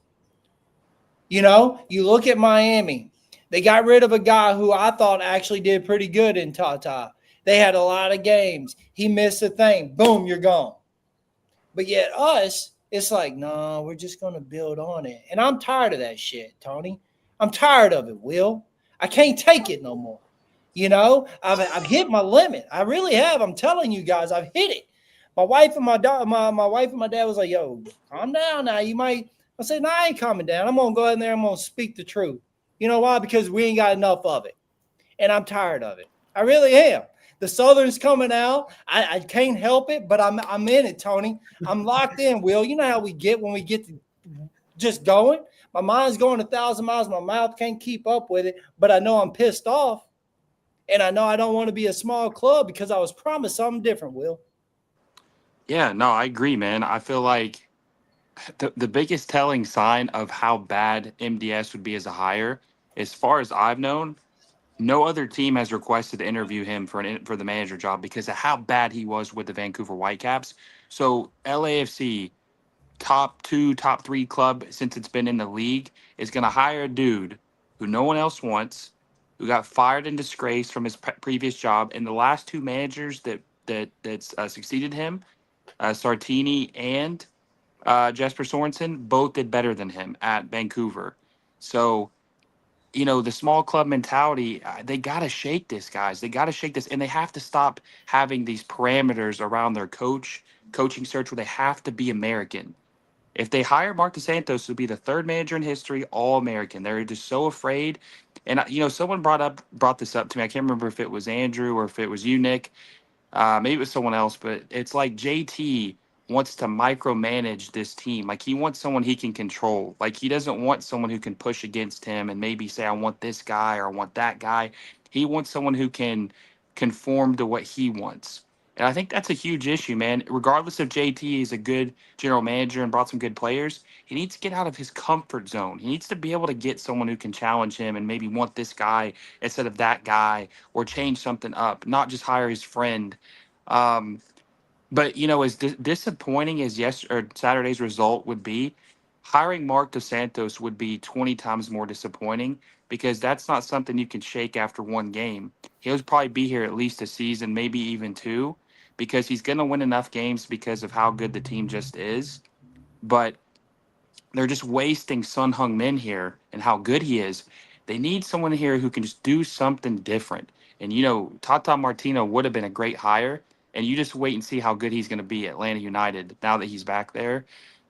[SPEAKER 2] You look at Miami. They got rid of a guy who I thought actually did pretty good in Tata. They had a lot of games. He missed a thing. Boom, you're gone. But yet us, it's like, no, we're just going to build on it. And I'm tired of that shit, Tony. I'm tired of it, Will. I can't take it no more. I've hit my limit. I really have. I'm telling you guys, I've hit it. My wife and my dad was like, yo, calm down now. You might. I said, no, I ain't calming down. I'm going to go in there. I'm going to speak the truth. You know why? Because we ain't got enough of it. And I'm tired of it. I really am. The Southern's coming out. I can't help it, but I'm in it, Tony. I'm locked in, Will. You know how we get when we get to just going? My mind's going 1,000 miles. My mouth can't keep up with it, but I know I'm pissed off. And I know I don't want to be a small club because I was promised something different, Will.
[SPEAKER 5] Yeah, no, I agree, man. I feel like the biggest telling sign of how bad MDS would be as a hire, as far as I've known, no other team has requested to interview him for the manager job because of how bad he was with the Vancouver Whitecaps. So LAFC, top 2, top 3 club since it's been in the league, is going to hire a dude who no one else wants, who got fired and disgraced from his previous job, and the last 2 managers that succeeded him, Sartini and Jesper Sorensen, both did better than him at Vancouver. So, the small club mentality, they got to shake this, guys. They got to shake this, and they have to stop having these parameters around their coaching search where they have to be American. If they hire Mark DeSantos to be the 3rd manager in history, all-American, they're just so afraid. And, someone brought this up to me. I can't remember if it was Andrew or if it was you, Nick. Maybe it was someone else, but it's like JT wants to micromanage this team. Like, he wants someone he can control. Like, he doesn't want someone who can push against him and maybe say, I want this guy or I want that guy. He wants someone who can conform to what he wants. And I think that's a huge issue, man. Regardless if JT is a good general manager and brought some good players, he needs to get out of his comfort zone. He needs to be able to get someone who can challenge him and maybe want this guy instead of that guy or change something up, not just hire his friend. But, as disappointing as Saturday's result would be, hiring Mark Dos Santos would be 20 times more disappointing because that's not something you can shake after one game. He'll probably be here at least a season, maybe even two, because he's going to win enough games because of how good the team just is. But they're just wasting Sun Heung-Min here and how good he is. They need someone here who can just do something different. And, Tata Martino would have been a great hire. And you just wait and see how good he's going to be at Atlanta United now that he's back there.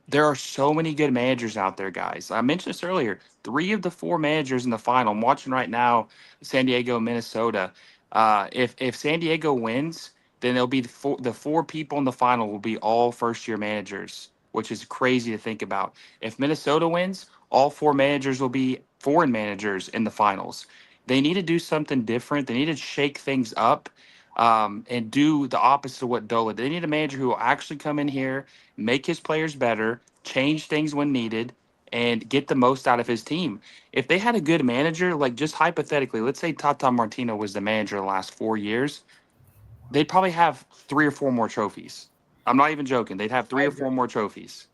[SPEAKER 5] There are so many good managers out there, guys. I mentioned this earlier. 3 of the 4 managers in the final. I'm watching right now, San Diego, Minnesota. If San Diego wins, then there'll be the four people in the final will be all first-year managers, which is crazy to think about. If Minnesota wins, all 4 managers will be foreign managers in the finals. They need to do something different. They need to shake things up and do the opposite of what Dolo. They need a manager who will actually come in here, make his players better, change things when needed, and get the most out of his team. If they had a good manager, like just hypothetically, let's say Tata Martino was the manager the last 4 years, they'd probably have 3 or 4 more trophies. I'm not even joking. They'd have 3 or 4 more trophies.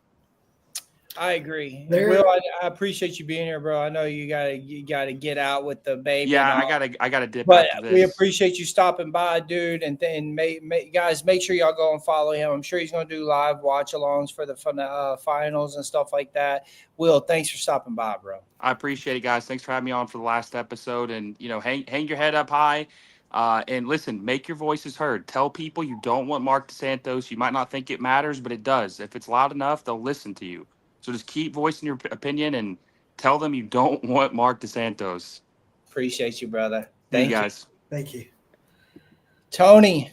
[SPEAKER 2] I agree.
[SPEAKER 3] There-
[SPEAKER 2] Will, I appreciate you being here, bro. I know you gotta get out with the baby.
[SPEAKER 5] Yeah,
[SPEAKER 2] and all.
[SPEAKER 5] I gotta dip.
[SPEAKER 2] But
[SPEAKER 5] after this.
[SPEAKER 2] we appreciate you stopping by, dude. And then, guys, make sure y'all go and follow him. I'm sure he's going to do live watch-alongs for the finals and stuff like that. Will, thanks for stopping by, bro.
[SPEAKER 5] I appreciate it, guys. Thanks for having me on for the last episode. And hang your head up high. And listen, make your voices heard. Tell people you don't want Mark Dos Santos. You might not think it matters, but it does. If it's loud enough, they'll listen to you. So just keep voicing your opinion and tell them you don't want Mark Dos Santos.
[SPEAKER 2] Appreciate you, brother.
[SPEAKER 5] Thank you, guys.
[SPEAKER 3] Thank you.
[SPEAKER 2] Tony,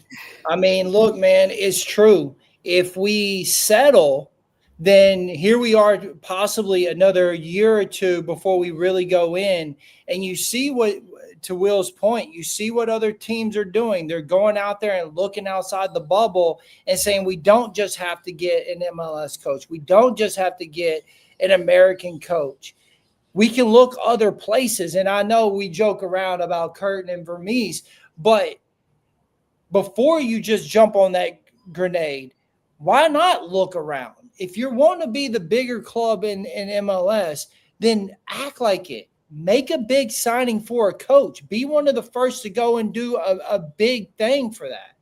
[SPEAKER 2] I mean, look, man, it's true. If we settle, then here we are possibly another year or two before we really go in. And you see what, to Will's point, you see what other teams are doing. They're going out there and looking outside the bubble and saying, we don't just have to get an MLS coach. We don't just have to get an American coach. We can look other places. And I know we joke around about Curtin and Vermees, but before you just jump on that grenade, why not look around? If you're wanting to be the bigger club in MLS, then act like it. Make a big signing for a coach. Be one of the first to go and do a big thing for that.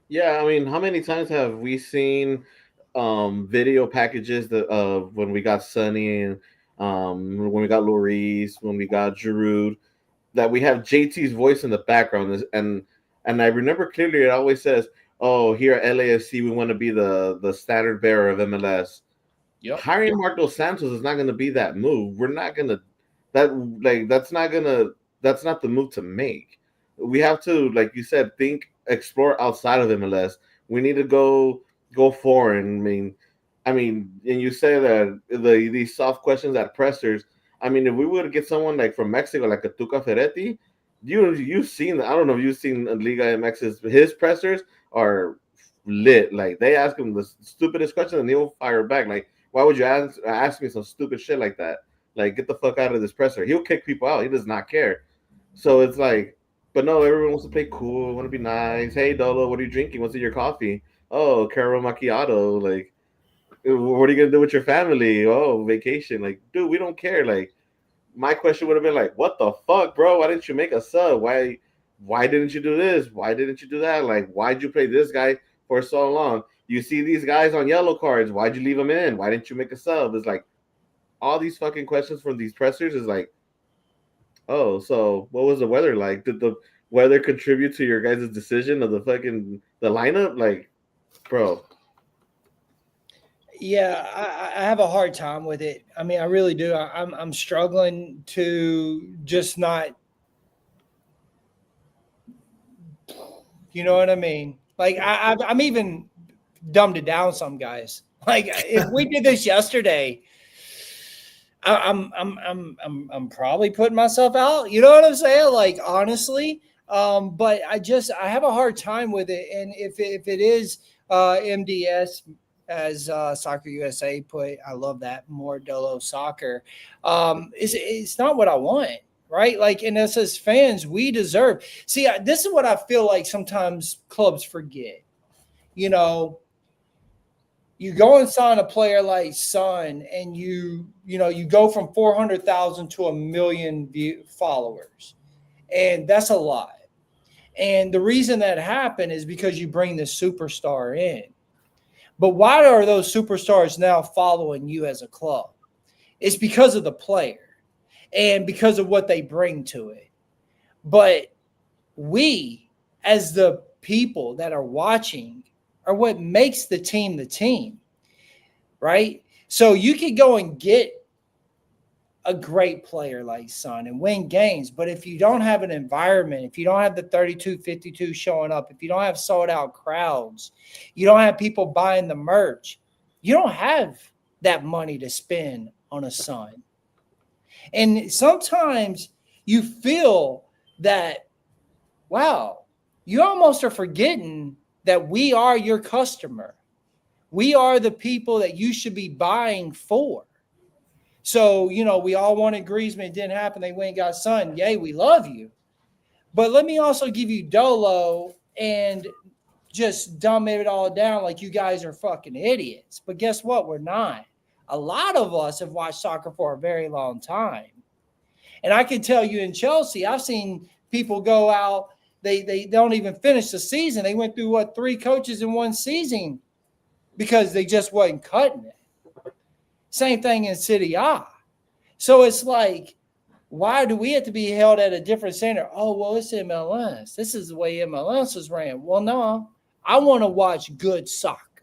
[SPEAKER 4] Yeah, I mean, how many times have we seen video packages that when we got Sonny and when we got Lloris, when we got Giroud, that we have JT's voice in the background, and I remember clearly it always says, "Oh, here at LAFC, we want to be the standard bearer of MLS."
[SPEAKER 2] Yep.
[SPEAKER 4] Hiring Mark Dos Santos is not going to be that move. We're not going to that's not the move to make. We have to, like you said, explore outside of MLS. We need to go foreign. I mean, and you say that these soft questions at pressers. I mean, if we were to get someone like from Mexico, like a Tuca Ferretti, you've seen. I don't know if you've seen Liga MX's his pressers are lit. Like they ask him the stupidest question and he'll fire back. Like, why would you ask me some stupid shit like that? Like, get the fuck out of this presser. He'll kick people out. He does not care. So it's like, but no, everyone wants to play cool, want to be nice. Hey, Dolo, what are you drinking? What's in your coffee? Oh, caramel macchiato. Like, what are you going to do with your family? Oh, vacation. Like, dude, we don't care. Like, my question would have been like, what the fuck, bro? Why didn't you make a sub? Why didn't you do this? Why didn't you do that? Like, why'd you play this guy for so long? You see these guys on yellow cards. Why'd you leave them in? Why didn't you make a sub? It's like, all these fucking questions from these pressers is like, oh, so what was the weather like? Did the weather contribute to your guys' decision of the lineup? Like, bro.
[SPEAKER 2] Yeah, I have a hard time with it. I mean, I really do. I'm struggling to just not, you know what I mean? Like I'm even dumbed it down some guys. Like if we did this yesterday, I'm probably putting myself out. You know what I'm saying? Like honestly, but I have a hard time with it. And if it is MDS, as Soccer USA put, I love that, more Dolo soccer. It's not what I want, right? Like, and us as fans, we deserve. See, this is what I feel like sometimes clubs forget. You know, You go and sign a player like Son, and you go from 400,000 to 1 million followers, and that's a lot. And the reason that happened is because you bring the superstar in. But why are those superstars now following you as a club? It's because of the player and because of what they bring to it. But we, as the people that are watching, are what makes the team, right? So you could go and get a great player like Son and win games, but if you don't have an environment, if you don't have the 32-52 showing up, if you don't have sold out crowds, you don't have people buying the merch, you don't have that money to spend on a Son. And sometimes you feel that, wow, you almost are forgetting that we are your customer. We are the people that you should be buying for. So, we all wanted Griezmann. It didn't happen. They went and got Son. Yay, we love you. But let me also give you Dolo and just dumb it all down like you guys are fucking idiots. But guess what? We're not. A lot of us have watched soccer for a very long time. And I can tell you in Chelsea, I've seen people go out. They don't even finish the season. They went through, 3 coaches in one season because they just wasn't cutting it. Same thing in City A. So it's like, why do we have to be held at a different standard? Oh, well, it's MLS. This is the way MLS is ran. Well, no, I want to watch good soccer.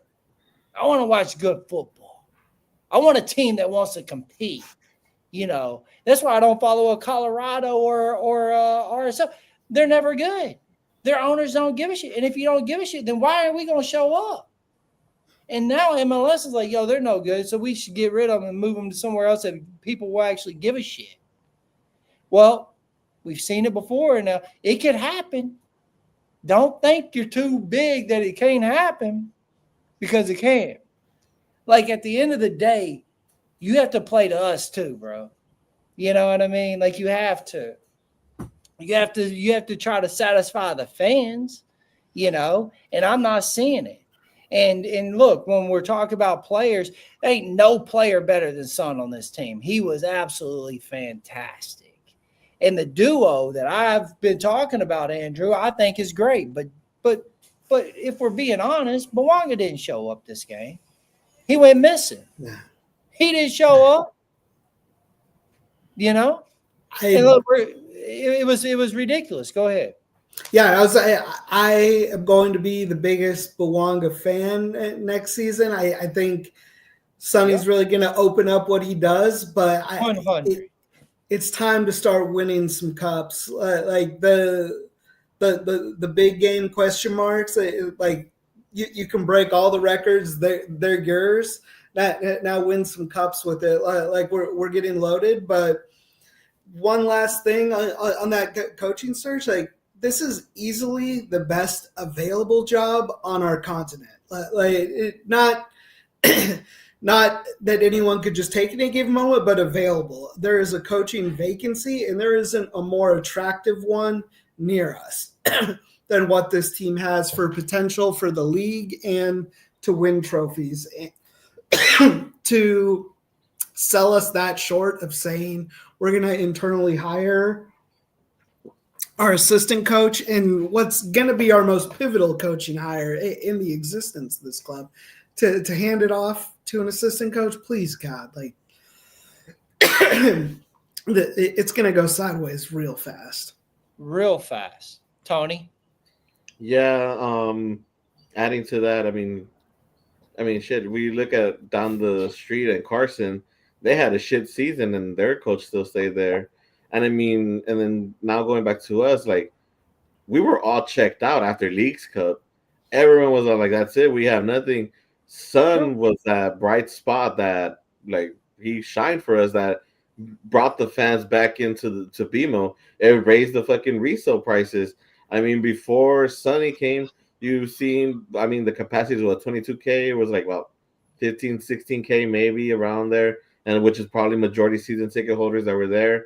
[SPEAKER 2] I want to watch good football. I want a team that wants to compete. That's why I don't follow a Colorado or RSL. They're never good. Their owners don't give a shit. And if you don't give a shit, then why are we going to show up? And now MLS is like, yo, they're no good, so we should get rid of them and move them to somewhere else that people will actually give a shit. Well, we've seen it before, and it could happen. Don't think you're too big that it can't happen, because it can. Like, at the end of the day, you have to play to us too, bro. You know what I mean? Like, you have to. You have to try to satisfy the fans, and I'm not seeing it. And look, when we're talking about players, there ain't no player better than Son on this team. He was absolutely fantastic. And the duo that I've been talking about, Andrew, I think is great. But if we're being honest, Bouanga didn't show up this game. He went missing. Yeah. He didn't show up. And look, it was ridiculous. Go ahead.
[SPEAKER 3] Yeah, I am going to be the biggest Bouanga fan next season. I think Sonny's really going to open up what he does, but it's time to start winning some cups. Like the big game question marks. Like you can break all the records; they're yours. Now win some cups with it. Like we're getting loaded. But one last thing on that coaching search, like. This is easily the best available job on our continent. Not that anyone could just take it at a given moment, but available. There is a coaching vacancy, and there isn't a more attractive one near us than what this team has for potential for the league and to win trophies. To sell us that short of saying we're going to internally hire our assistant coach and what's going to be our most pivotal coaching hire in the existence of this club, to hand it off to an assistant coach, please, God, like it's going to go sideways real fast.
[SPEAKER 2] Real fast. Tony?
[SPEAKER 4] Yeah, adding to that, I mean, shit, we look at down the street at Carson, they had a shit season and their coach still stayed there. And and then now going back to us, like, we were all checked out after Leagues Cup. Everyone was like, that's it. We have nothing. Son was that bright spot that, like, he shined for us, that brought the fans back into to BMO. It raised the fucking resale prices. I mean, before Sonny came, you've seen, the capacity was 22K. It was like, well, 15, 16K maybe around there, and which is probably majority season ticket holders that were there.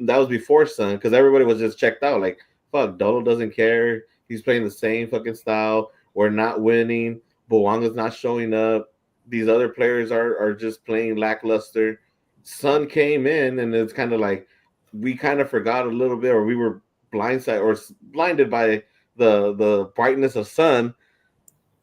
[SPEAKER 4] That was before Son, because everybody was just checked out. Like, fuck, Dolo doesn't care. He's playing the same fucking style. We're not winning. Bowanga's not showing up. These other players are just playing lackluster. Sun came in, and it's kind of like we kind of forgot a little bit, or we were blindsided or blinded by the brightness of Sun,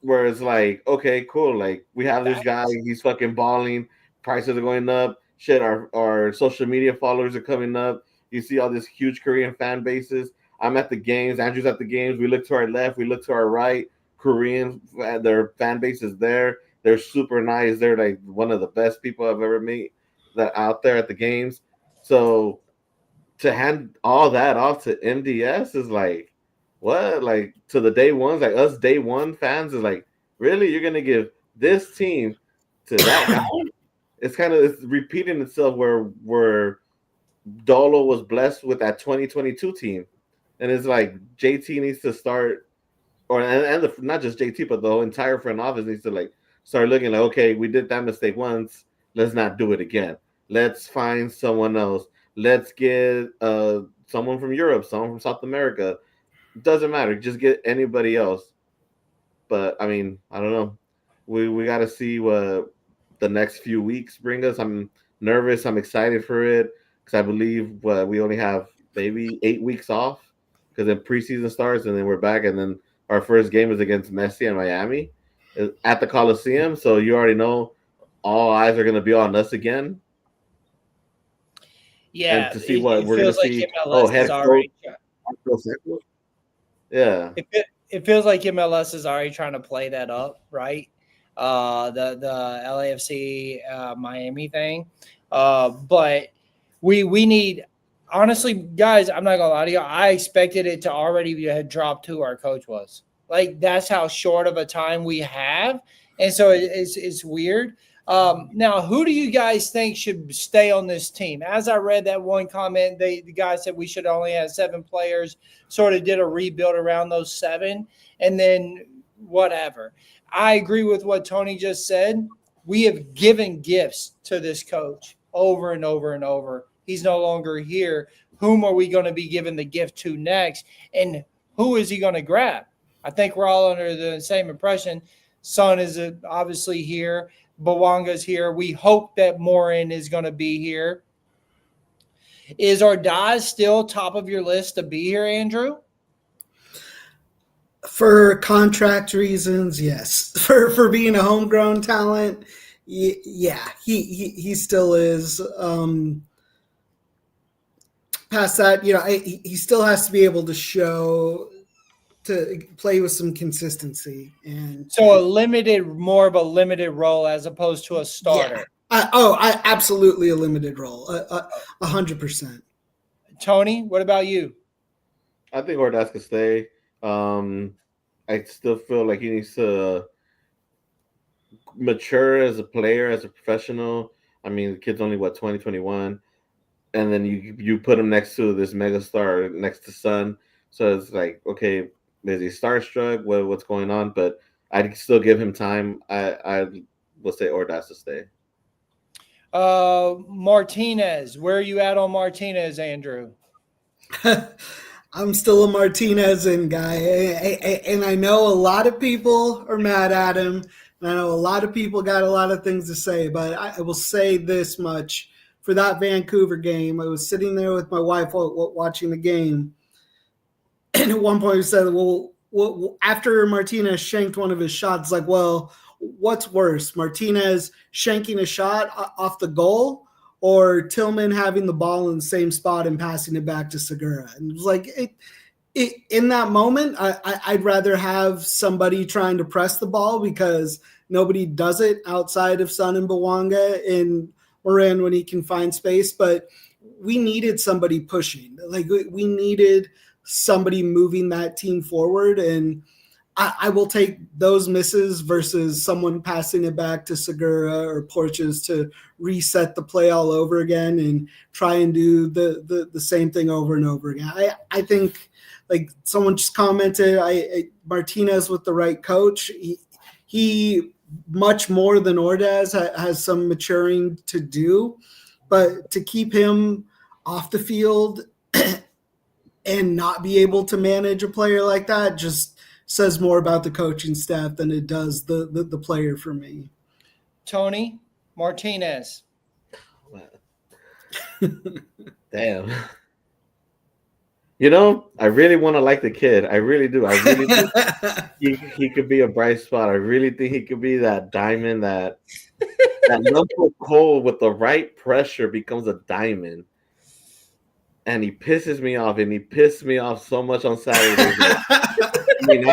[SPEAKER 4] where it's like, okay, cool, like we have this guy, he's fucking balling, prices are going up, shit, our social media followers are coming up. You see all these huge Korean fan bases. I'm at the games, Andrew's at the games, we look to our left, we look to our right, Korean, their fan base is there. They're super nice. They're like one of the best people I've ever met that out there at the games. So to hand all that off to MDS is like, what? Like to the day ones, like us day one fans is like, really? You're gonna give this team to that? It's kind of it's repeating itself where Dolo was blessed with that 2022 team, and it's like JT needs to start, or not just JT, but the whole entire front office needs to like start looking like, okay, we did that mistake once, let's not do it again. Let's find someone else. Let's get someone from Europe, someone from South America. Doesn't matter. Just get anybody else. But I mean, I don't know. We got to see what the next few weeks bring us. I'm nervous. I'm excited for it because I believe we only have maybe 8 weeks off because then preseason starts and then we're back, and then our first game is against Messi and Miami at the Coliseum. So you already know all eyes are going to be on us again.
[SPEAKER 2] Yeah,
[SPEAKER 4] and to see what we're going to see. Head coach. Yeah.
[SPEAKER 2] It feels like MLS is already trying to play that up, right? The LAFC Miami thing. But we need, honestly, guys, I'm not going to lie to you. I expected it to already have dropped who our coach was. Like, that's how short of a time we have. And so it's weird. Now, who do you guys think should stay on this team? As I read that one comment, the guy said we should only have 7 players, sort of did a rebuild around those 7, and then whatever. I agree with what Tony just said. We have given gifts to this coach over and over and over. He's no longer here. Whom are we going to be giving the gift to next? And who is he going to grab? I think we're all under the same impression. Son is obviously here. Bowanga's here. We hope that Morin is going to be here. Is Ordaz still top of your list to be here, Andrew?
[SPEAKER 3] For contract reasons, yes. For being a homegrown talent, yeah, he still is. Past that, he still has to be able to show to play with some consistency, and
[SPEAKER 2] so more of a limited role as opposed to a starter.
[SPEAKER 3] Yeah. I absolutely a limited role, 100%.
[SPEAKER 2] Tony, what about you?
[SPEAKER 4] I think Ordaz could stay. I still feel like he needs to mature as a player, as a professional. I mean, the kid's only 2021, and then you put him next to this megastar, next to Sun. So it's like, okay, is he starstruck? What's going on? But I'd still give him time. I will say Ordaz to stay.
[SPEAKER 2] Martinez, where are you at on Martinez, Andrew?
[SPEAKER 3] I'm still a Martinez in guy, and I know a lot of people are mad at him, and I know a lot of people got a lot of things to say, but I will say this much. For that Vancouver game, I was sitting there with my wife watching the game, and at one point we said, well, after Martinez shanked one of his shots, like, well, what's worse, Martinez shanking a shot off the goal or Tillman having the ball in the same spot and passing it back to Segura? And it was like, in that moment, I'd rather have somebody trying to press the ball because nobody does it outside of Son and Bawanga and Moran when he can find space. But we needed somebody pushing. Like, we needed somebody moving that team forward. And I will take those misses versus someone passing it back to Segura or Porches to reset the play all over again and try and do the same thing over and over again. I think, like someone just commented, Martinez with the right coach, he much more than Ordaz has some maturing to do, but to keep him off the field and not be able to manage a player like that just says more about the coaching staff than it does the player for me.
[SPEAKER 2] Tony Martinez.
[SPEAKER 4] Damn. You know, I really want to like the kid. I really do. I really do. He could be a bright spot. I really think he could be that diamond that lump of coal with the right pressure becomes a diamond. And he pisses me off, and he pissed me off so much on Saturday. I mean,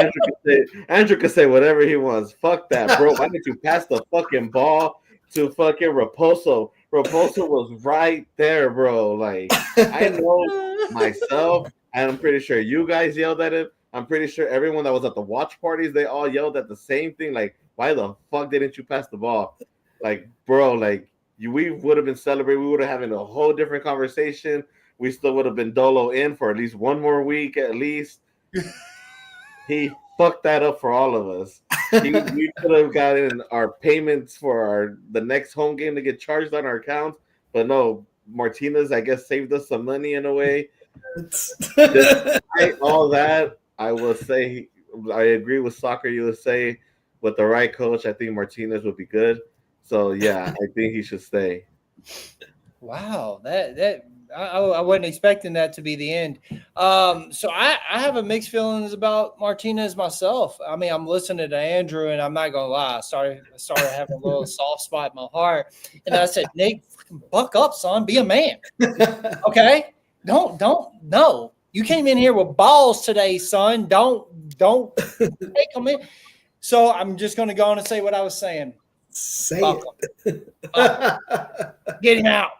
[SPEAKER 4] Andrew could say whatever he wants. Fuck that, bro. Why didn't you pass the fucking ball to fucking Raposo? Raposo was right there, bro. Like, I know myself, and I'm pretty sure you guys yelled at him. I'm pretty sure everyone that was at the watch parties, they all yelled at the same thing. Like, why the fuck didn't you pass the ball? Like, bro, like, we would have been celebrating. We would have having a whole different conversation. We still would have been Dolo in for at least one more week, at least. He fucked that up for all of us. We could have gotten our payments for the next home game to get charged on our accounts, but no, Martinez, I guess, saved us some money in a way. Despite all that, I will say I agree with Soccer USA. With the right coach, I think Martinez would be good. So yeah, I think he should stay.
[SPEAKER 2] Wow, I wasn't expecting that to be the end. So I have a mixed feelings about Martinez myself. I mean, I'm listening to Andrew, and I'm not gonna lie, I started having a little soft spot in my heart, and I said, Nick, buck up, son, be a man. Okay, don't no. You came in here with balls today, son. Don't take them in. So I'm just gonna go on and say what I was saying.
[SPEAKER 3] Say
[SPEAKER 2] it. Get him out.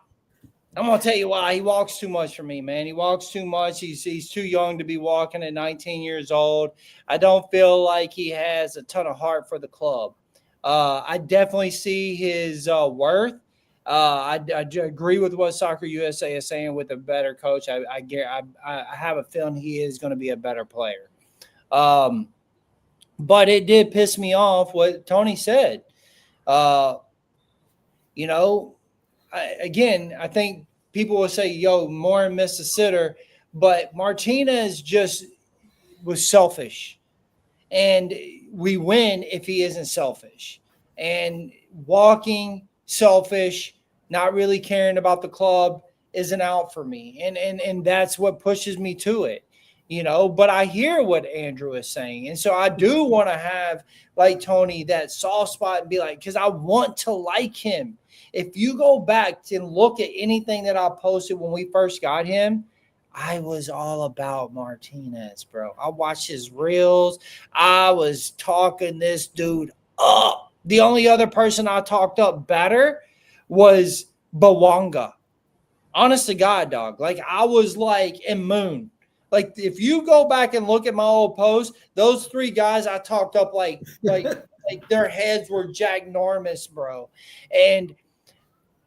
[SPEAKER 2] I'm going to tell you why. He walks too much for me, man. He walks too much. He's too young to be walking at 19 years old. I don't feel like he has a ton of heart for the club. I definitely see his worth. I agree with what Soccer USA is saying with a better coach. I have a feeling he is going to be a better player. But it did piss me off what Tony said. You know, I think people will say, yo, Morin missed a sitter, but Martinez just was selfish. And we win if he isn't selfish. And walking, selfish, not really caring about the club isn't out for me. And that's what pushes me to it. You know, but I hear what Andrew is saying. And so I do want to have, like Tony, that soft spot and be like, because I want to like him. If you go back and look at anything that I posted when we first got him, I was all about Martinez, bro. I watched his reels. I was talking this dude up. The only other person I talked up better was Bawanga. Honest to God, dog. Like, I was like, and Moon. Like, if you go back and look at my old posts, those three guys I talked up like their heads were ginormous, bro. And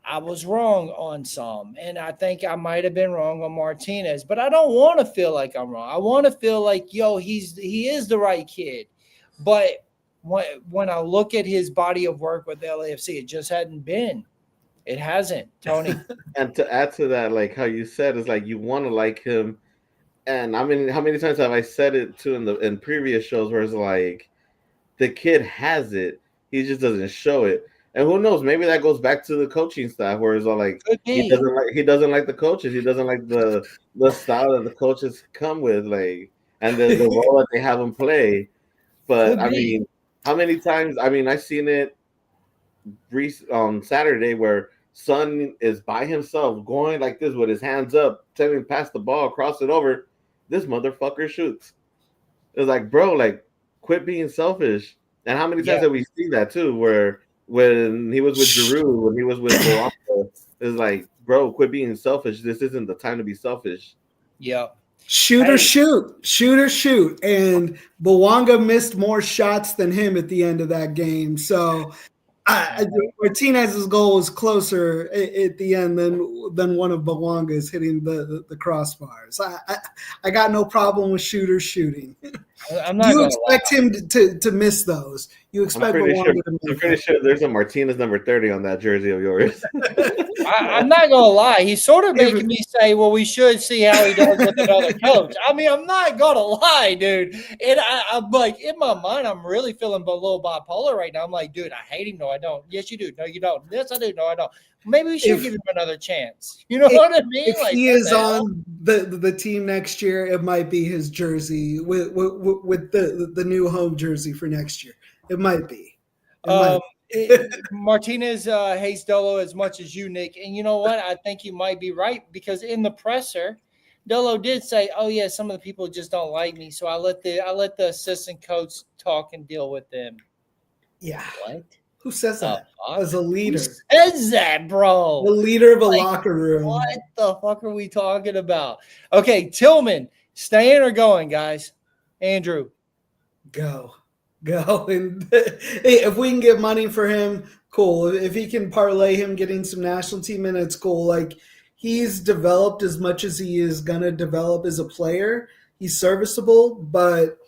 [SPEAKER 2] I was wrong on some, and I think I might have been wrong on Martinez, but I don't want to feel like I'm wrong. I want to feel like, yo, he is the right kid. But when I look at his body of work with LAFC, it just hadn't been. It hasn't, Tony.
[SPEAKER 4] And to add to that, like how you said, is like you want to like him. And I mean, how many times have I said it too in previous shows where it's like the kid has it, he just doesn't show it. And who knows? Maybe that goes back to the coaching staff, where it's all like he doesn't like the coaches. He doesn't like the style that the coaches come with, like, and the role that they have him play. But I mean, how many times? I mean, I've seen it on Saturday where Son is by himself going like this with his hands up, telling him to pass the ball, cross it over. This motherfucker shoots. It's like, bro, like, quit being selfish. And how many times have we seen that too? Where when he was with Giroud, when he was with Bawanga, it's like, bro, quit being selfish. This isn't the time to be selfish.
[SPEAKER 2] Yeah.
[SPEAKER 3] Shoot or shoot. And Bawanga missed more shots than him at the end of that game. So Martinez's goal was closer at the end than one of Bawanga's hitting the crossbars. I got no problem with shooters shooting.
[SPEAKER 2] I'm not
[SPEAKER 3] You
[SPEAKER 2] gonna
[SPEAKER 3] expect him to miss those. You
[SPEAKER 4] I'm
[SPEAKER 3] expect
[SPEAKER 4] pretty sure.
[SPEAKER 3] Moana to
[SPEAKER 4] I'm
[SPEAKER 3] miss
[SPEAKER 4] pretty
[SPEAKER 3] those.
[SPEAKER 4] sure there's a Martinez number 30 on that jersey of yours.
[SPEAKER 2] I'm not gonna lie. He's sort of
[SPEAKER 3] If-
[SPEAKER 2] making me say, "Well, we should see how he does with another coach." I mean, I'm not gonna lie, dude. And I'm like, in my mind, I'm really feeling a little bipolar right now. I'm like, dude, I hate him. No, I don't. Yes, you do. No, you don't. Yes, I do. No, I don't. Maybe we should give him another chance. You know what I mean?
[SPEAKER 3] If
[SPEAKER 2] Like,
[SPEAKER 3] he
[SPEAKER 2] what
[SPEAKER 3] is
[SPEAKER 2] the hell?
[SPEAKER 3] on the team next year, it might be his jersey with the new home jersey for next year. It might be. It might.
[SPEAKER 2] Martinez hates Dolo as much as you, Nick. And you know what? I think you might be right because in the presser, Dolo did say, "Oh yeah, some of the people just don't like me, so I let the assistant coach talk and deal with them."
[SPEAKER 3] Yeah.
[SPEAKER 2] What?
[SPEAKER 3] Who says that?
[SPEAKER 2] fuck?
[SPEAKER 3] As a leader.
[SPEAKER 2] Who says that, bro?
[SPEAKER 3] The leader of a
[SPEAKER 2] Like,
[SPEAKER 3] locker room.
[SPEAKER 2] What the fuck are we talking about? Okay, Tillman, staying or going, guys? Andrew.
[SPEAKER 3] Go. And hey, if we can get money for him, cool. If he can parlay him getting some national team minutes, cool. Like, he's developed as much as he is gonna develop as a player. He's serviceable, but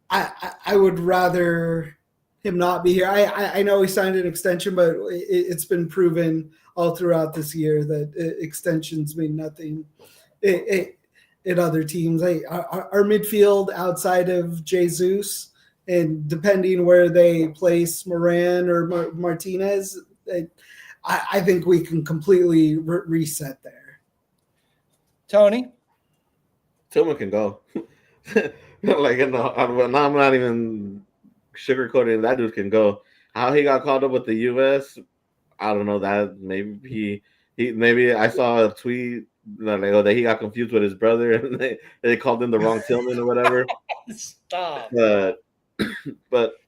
[SPEAKER 3] I would rather him not be here. I know he signed an extension, but it's been proven all throughout this year that extensions mean nothing. In other teams, our midfield outside of Jesus, and depending where they place Moran or Martinez, I think we can completely reset there.
[SPEAKER 2] Tony?
[SPEAKER 4] Tillman can go. Like, I'm not even sugarcoating. That dude can go. How he got called up with the U.S., I don't know. That maybe maybe I saw a tweet that he got confused with his brother and they called him the wrong Tillman or whatever.
[SPEAKER 2] Stop.
[SPEAKER 4] But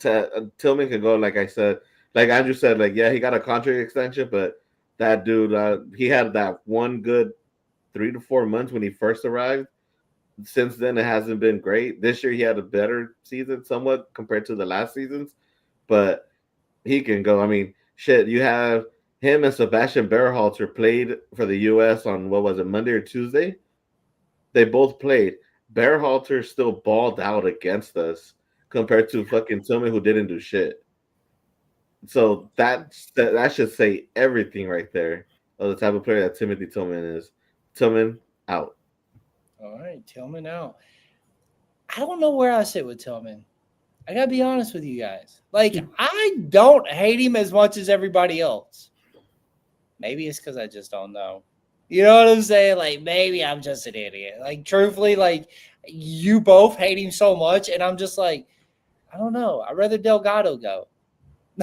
[SPEAKER 4] Tillman can go. Like I said, like Andrew said, like, yeah, he got a contract extension, but that dude, he had that one good 3 to 4 months when he first arrived. Since then, it hasn't been great. This year, he had a better season somewhat compared to the last seasons, but he can go. I mean, shit, you have him and Sebastian Berhalter played for the U.S. on, what was it, Monday or Tuesday? They both played. Berhalter still balled out against us compared to fucking Tillman, who didn't do shit. So that should say everything right there of the type of player that Timothy Tillman is. Tillman, out.
[SPEAKER 2] All right, Tillman out. I don't know where I sit with Tillman. I gotta be honest with you guys. Like, I don't hate him as much as everybody else. Maybe it's because I just don't know. You know what I'm saying? Like, maybe I'm just an idiot. Like, truthfully, like, you both hate him so much, and I'm just like, I don't know. I'd rather Delgado go.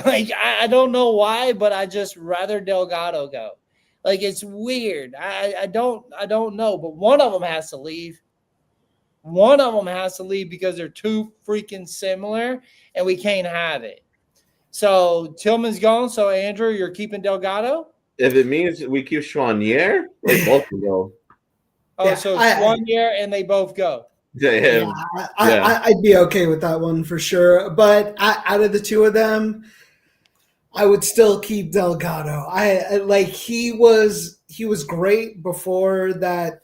[SPEAKER 2] Like, I don't know why, but I just rather Delgado go. Like, it's weird. I don't know, but one of them has to leave. One of them has to leave because they're too freaking similar, and we can't have it. So Tillman's gone. So Andrew, you're keeping Delgado.
[SPEAKER 4] If it means we keep Chouanier, they both can go.
[SPEAKER 2] Oh,
[SPEAKER 3] Yeah,
[SPEAKER 2] so 1 year and they both go.
[SPEAKER 4] Yeah.
[SPEAKER 3] I'd be okay with that one for sure. But out of the two of them, I would still keep Delgado. He was great before that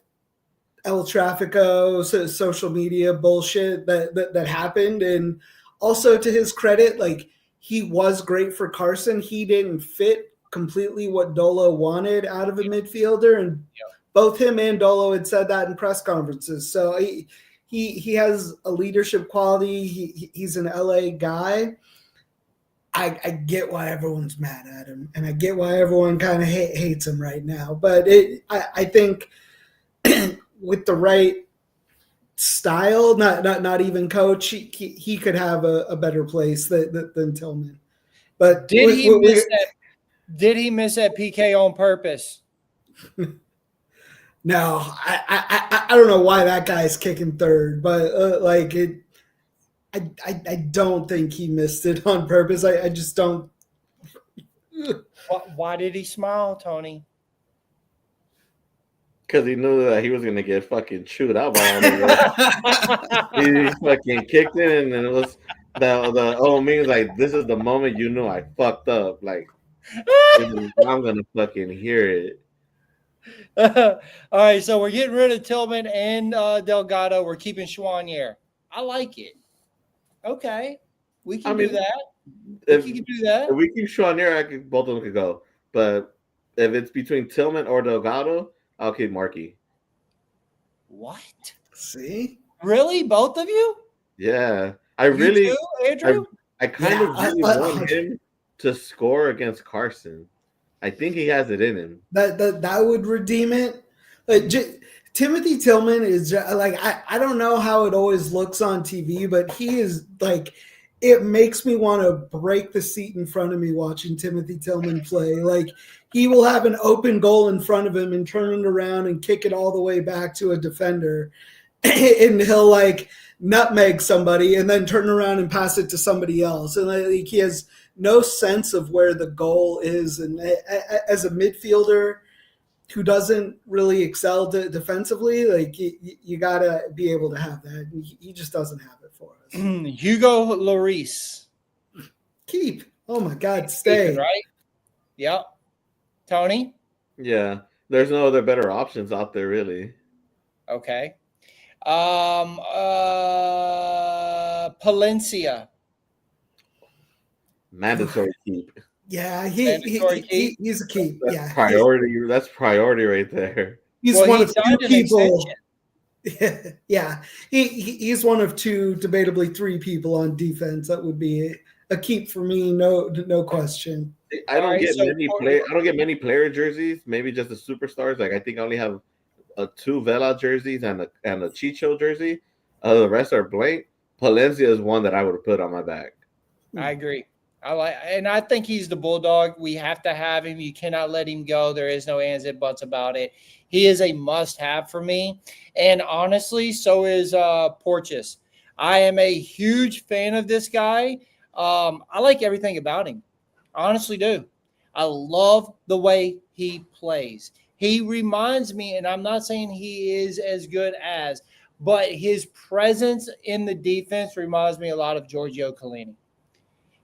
[SPEAKER 3] El Trafico social media bullshit that happened, and also to his credit, like, he was great for Carson. He didn't fit completely what Dolo wanted out of a midfielder, and both him and Dolo had said that in press conferences. So he has a leadership quality. He's an LA guy. I get why everyone's mad at him, and I get why everyone kind of hates him right now. But I think with the right style, not even coach, he could have a better place than Tillman. But
[SPEAKER 2] Did he miss that PK on purpose?
[SPEAKER 3] No, I don't know why that guy's kicking third, but I don't think he missed it on purpose. I just don't.
[SPEAKER 2] Why did he smile, Tony?
[SPEAKER 4] Because he knew that he was going to get fucking chewed out by all of He fucking kicked it, and it was the old means like, this is the moment you knew I fucked up. Like, I'm going to fucking hear it.
[SPEAKER 2] All right, so we're getting rid of Tillman and Delgado. We're keeping Chouanier. I like it. Okay, we can do that.
[SPEAKER 4] If
[SPEAKER 2] We can do that.
[SPEAKER 4] we keep Chouanier, both of them could go. But if it's between Tillman or Delgado, I'll keep Markey.
[SPEAKER 2] What?
[SPEAKER 3] See?
[SPEAKER 2] Really? Both of you?
[SPEAKER 4] Yeah.
[SPEAKER 2] You too, Andrew?
[SPEAKER 4] I kind of really want him to score against Carson. I think he has it in him.
[SPEAKER 3] That would redeem it. Like, Timothy Tillman is like, I don't know how it always looks on TV, but he is like, it makes me want to break the seat in front of me watching Timothy Tillman play. Like, he will have an open goal in front of him and turn it around and kick it all the way back to a defender. And he'll like nutmeg somebody and then turn around and pass it to somebody else. And like, he has no sense of where the goal is. And as a midfielder who doesn't really excel defensively, like you got to be able to have that. And he just doesn't have it for us.
[SPEAKER 2] Hugo Lloris.
[SPEAKER 3] Keep. Oh my God, stay.
[SPEAKER 2] Keeping, right? Yep. Tony?
[SPEAKER 4] Yeah. There's no other better options out there, really.
[SPEAKER 2] Okay. Palencia.
[SPEAKER 4] Mandatory keep.
[SPEAKER 3] Yeah, he's a keep.
[SPEAKER 4] That's priority. That's priority right there.
[SPEAKER 3] He's one of two people. Yeah, he's one of two, debatably three people on defense. That would be a keep for me, no question.
[SPEAKER 4] I don't get many player jerseys. Maybe just the superstars. Like I think I only have 2 Vela jerseys and a Chicho jersey. The rest are blank. Palencia is one that I would have put on my back.
[SPEAKER 2] I agree. I think he's the bulldog. We have to have him. You cannot let him go. There is no ands and buts about it. He is a must-have for me. And honestly, so is Porteous. I am a huge fan of this guy. I like everything about him. I honestly do. I love the way he plays. He reminds me, and I'm not saying he is as good as, but his presence in the defense reminds me a lot of Giorgio Chiellini.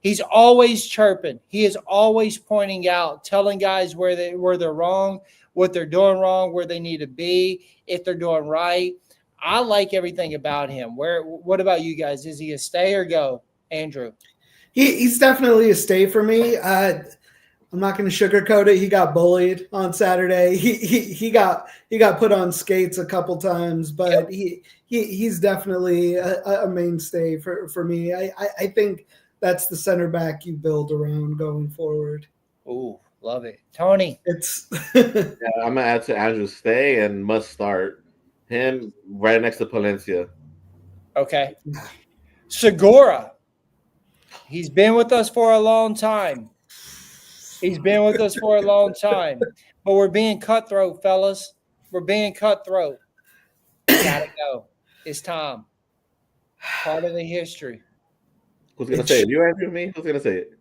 [SPEAKER 2] He's always chirping. He is always pointing out, telling guys where they're wrong, what they're doing wrong, where they need to be, if they're doing right. I like everything about him. What about you guys? Is he a stay or go, Andrew?
[SPEAKER 3] He's definitely a stay for me. I'm not going to sugarcoat it. He got bullied on Saturday. He got put on skates a couple times, but he's definitely a mainstay for me. I think that's the center back you build around going forward.
[SPEAKER 2] Ooh, love it. Tony.
[SPEAKER 4] I'm going to add to Andrew's stay and must start. Him right next to Palencia.
[SPEAKER 2] Okay. Segura. He's been with us for a long time. But we're being cutthroat, fellas. We're being cutthroat. Gotta go. It's time. Part of the history.
[SPEAKER 4] Who's going to say it? You answer me? Who's going to say it?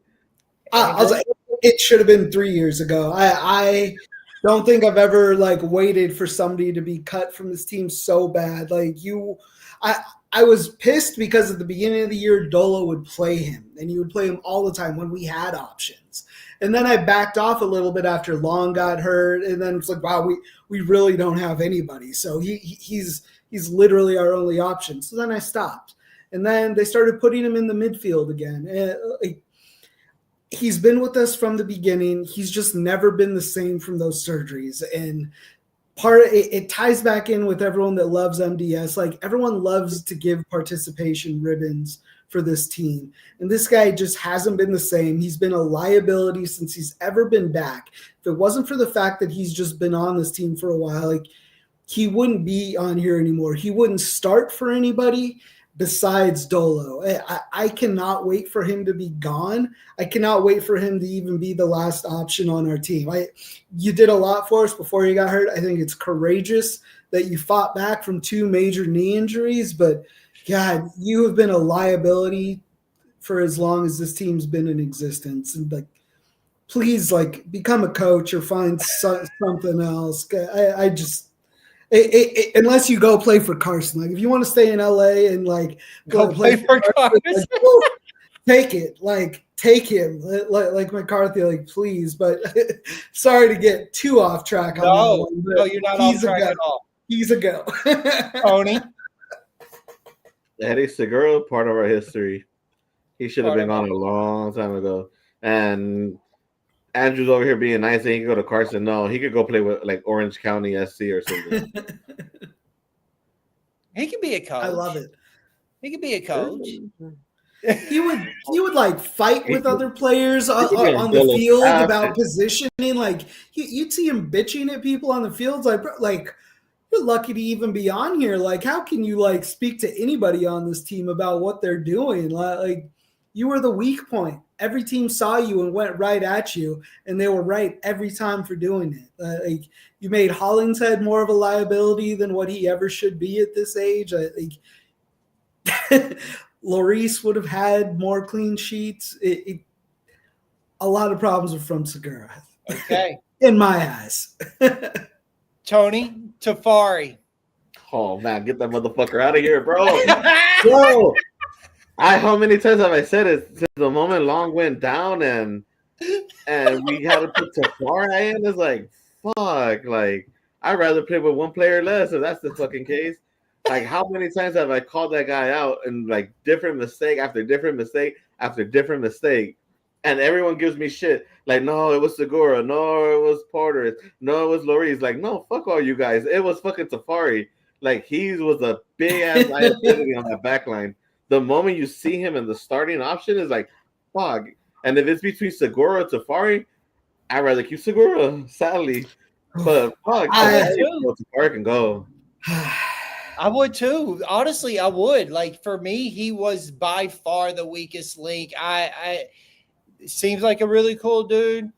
[SPEAKER 3] I was like, it should have been 3 years ago. I don't think I've ever waited for somebody to be cut from this team so bad. I was pissed because at the beginning of the year, Dolo would play him, and he would play him all the time when we had options. And then I backed off a little bit after Long got hurt, and then it's like, wow, we really don't have anybody. So he's literally our only option. So then I stopped. And then they started putting him in the midfield again. He's been with us from the beginning. He's just never been the same from those surgeries. And it ties back in with everyone that loves MDS. Everyone loves to give participation ribbons for this team. And this guy just hasn't been the same. He's been a liability since he's ever been back. If it wasn't for the fact that he's just been on this team for a while, he wouldn't be on here anymore. He wouldn't start for anybody besides Dolo. I cannot wait for him to be gone. I cannot wait for him to even be the last option on our team. You did a lot for us before you got hurt. I think it's courageous that you fought back from 2 major knee injuries, but God, you have been a liability for as long as this team's been in existence. And please become a coach or find something else. I just, unless you go play for Carson, if you want to stay in LA and go play for Carson, take it. take him, like McCarthy, like please. But sorry to get too off track on that one.
[SPEAKER 2] No, you're not off track at all.
[SPEAKER 3] He's a go.
[SPEAKER 2] Tony?
[SPEAKER 4] Eddie Segura, part of our history. He should have been gone a long time ago. And Andrew's over here being nice and he can go to Carson. No, he could go play with like Orange County SC or something.
[SPEAKER 2] He could be a coach.
[SPEAKER 3] I love it.
[SPEAKER 2] He could be a coach.
[SPEAKER 3] He would like fight with other players on the field about positioning. Like you'd see him bitching at people on the fields. Like you're lucky to even be on here. Like how can you like speak to anybody on this team about what they're doing? Like you were the weak point. Every team saw you and went right at you, and they were right every time for doing it. Like you made Hollingshead more of a liability than what he ever should be at this age. Lloris would have had more clean sheets. A lot of problems are from Segura.
[SPEAKER 2] Okay.
[SPEAKER 3] In my eyes.
[SPEAKER 2] Tony, Tafari.
[SPEAKER 4] Oh, man, get that motherfucker out of here, bro. Bro. How many times have I said it since the moment Long went down and we had to put Tafari in? It's like, fuck. Like, I'd rather play with one player less if that's the fucking case. Like, how many times have I called that guy out and like different mistake after different mistake after different mistake, and everyone gives me shit. Like, no, it was Segura. No, it was Porter. No, it was Lloris. Like, no, fuck all you guys. It was fucking Tafari. Like, he was a big ass liability on that back line. The moment you see him in the starting option is like, fuck. And if it's between Segura and Tafari, I'd rather keep Segura, sadly. But fuck, Tafari can go.
[SPEAKER 2] I would too. Honestly, I would. Like for me, he was by far the weakest link. I seems like a really cool dude.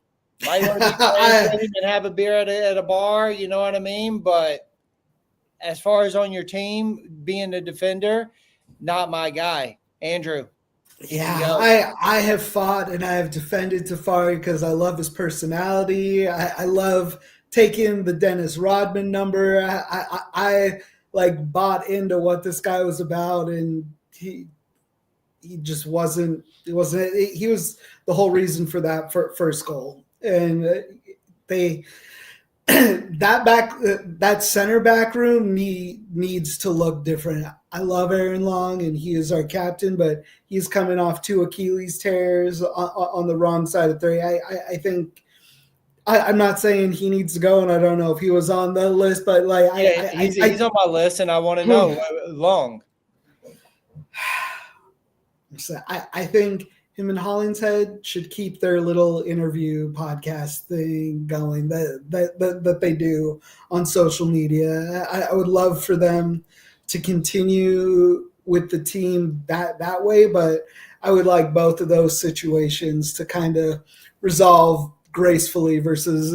[SPEAKER 2] Might want to be friends with him and have a beer at a bar. You know what I mean? But as far as on your team, being a defender, not my guy. Andrew.
[SPEAKER 3] Yeah, I have fought and I have defended Tafari because I love his personality. I love taking the Dennis Rodman number. I like bought into what this guy was about, and he just wasn't. He was the whole reason for that first goal, and they. That center back room needs to look different. I love Aaron Long and he is our captain, but he's coming off 2 Achilles tears on the wrong side of 3. I think I'm not saying he needs to go, and I don't know if he was on the list, but like
[SPEAKER 2] he's on my list, and I want to know Long.
[SPEAKER 3] I think him and Hollingshead should keep their little interview podcast thing going that they do on social media. I would love for them to continue with the team that way, but I would like both of those situations to kind of resolve gracefully versus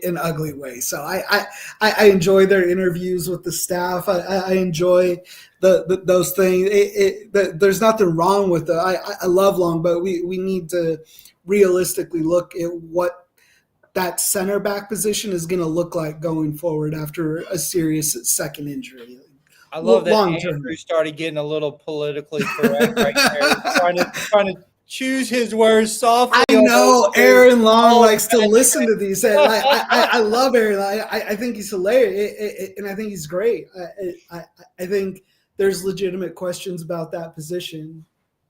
[SPEAKER 3] an ugly way. So I enjoy their interviews with the staff. I enjoy those things. There's nothing wrong with it. I love Long, but we need to realistically look at what that center back position is going to look like going forward after a serious second injury.
[SPEAKER 2] I love that Andrew started getting a little politically correct right there, trying to choose his words softly.
[SPEAKER 3] I know Aaron Long likes to listen to these. I love Aaron. I think he's hilarious, and I think he's great. I think there's legitimate questions about that position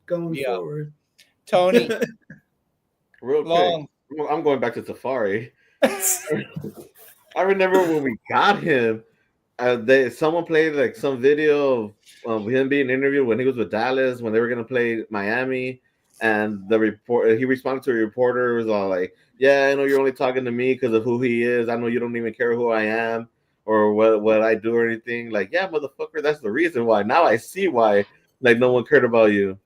[SPEAKER 3] going forward.
[SPEAKER 2] Tony,
[SPEAKER 4] real
[SPEAKER 2] Long.
[SPEAKER 4] quick, I'm going back to Tafari. I remember when we got him. Someone played like some video of him being interviewed when he was with Dallas when they were gonna play Miami, and he responded to a reporter. It was all like, "Yeah, I know you're only talking to me because of who he is. I know you don't even care who I am or what I do or anything." Like, yeah, motherfucker, that's the reason why. Now I see why. Like, no one cared about you.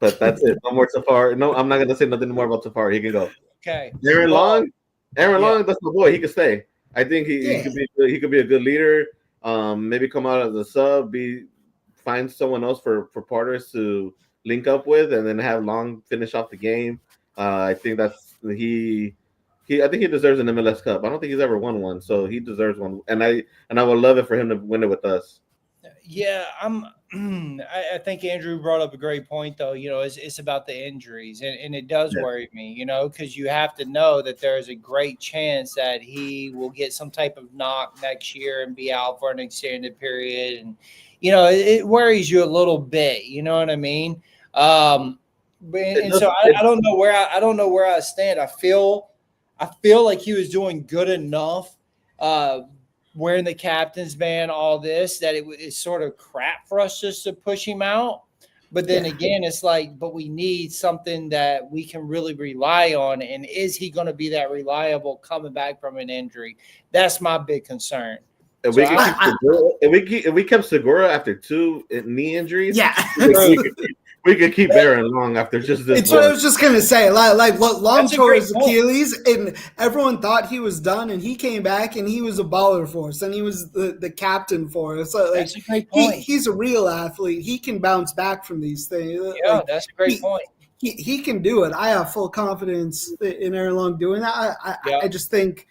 [SPEAKER 4] But that's it. No more Tafari. No, I'm not gonna say nothing more about Tafari. He can go.
[SPEAKER 2] Okay.
[SPEAKER 4] Aaron Long, that's my boy. He can stay. I think he could be a good leader. Maybe come out as a sub, find someone else for partners to link up with, and then have Long finish off the game. I think that's he. I think he deserves an MLS Cup. I don't think he's ever won one, so he deserves one. And I would love it for him to win it with us.
[SPEAKER 2] Yeah, I think Andrew brought up a great point, though. It's about the injuries, and it does worry me. Because you have to know that there is a great chance that he will get some type of knock next year and be out for an extended period, and it worries you a little bit. You know what I mean? So I don't know where I don't know where I stand. I feel like he was doing good enough. Wearing the captain's band, all this, that it's sort of crap for us just to push him out. But then again, it's like, but we need something that we can really rely on. And is he going to be that reliable coming back from an injury? That's my big concern.
[SPEAKER 6] If we kept Segura after 2 knee injuries, we could keep Aaron Long after just this.
[SPEAKER 3] It's what I was just gonna say. Like Long tore his Achilles, and everyone thought he was done, and he came back, and he was a baller for us, and he was the captain for us. So,
[SPEAKER 2] that's a great point.
[SPEAKER 3] He's a real athlete. He can bounce back from these things.
[SPEAKER 2] Yeah, that's a great point.
[SPEAKER 3] He can do it. I have full confidence in Aaron Long doing that. I just think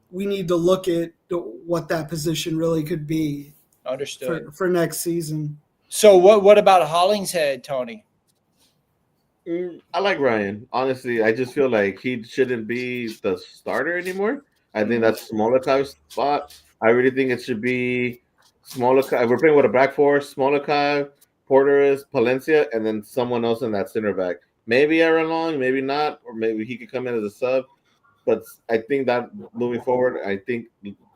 [SPEAKER 3] we need to look at what that position really could be.
[SPEAKER 2] Understood
[SPEAKER 3] for next season.
[SPEAKER 2] So what about Hollingshead, Tony?
[SPEAKER 6] I like Ryan. Honestly, I just feel like he shouldn't be the starter anymore. I think that's Smolakav's spot. I really think it should be Smolakav. We're playing with a back four, Smolakav, Porteris, Palencia, and then someone else in that center back. Maybe Aaron Long, maybe not, or maybe he could come in as a sub. But I think that moving forward, I think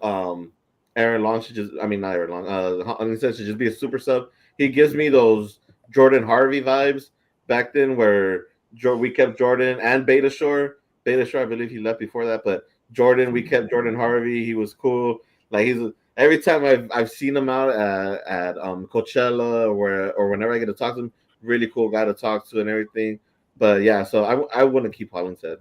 [SPEAKER 6] Aaron Long should just – I mean, not Aaron Long. Hollingshead should just be a super sub. He gives me those Jordan Harvey vibes back then where we kept Jordan and Beta Shore. Beta Shore, I believe he left before that. But Jordan, we kept Jordan Harvey. He was cool. Like every time I've seen him out at Coachella or whenever I get to talk to him, really cool guy to talk to and everything. But, yeah, so I wouldn't keep Hollingshead.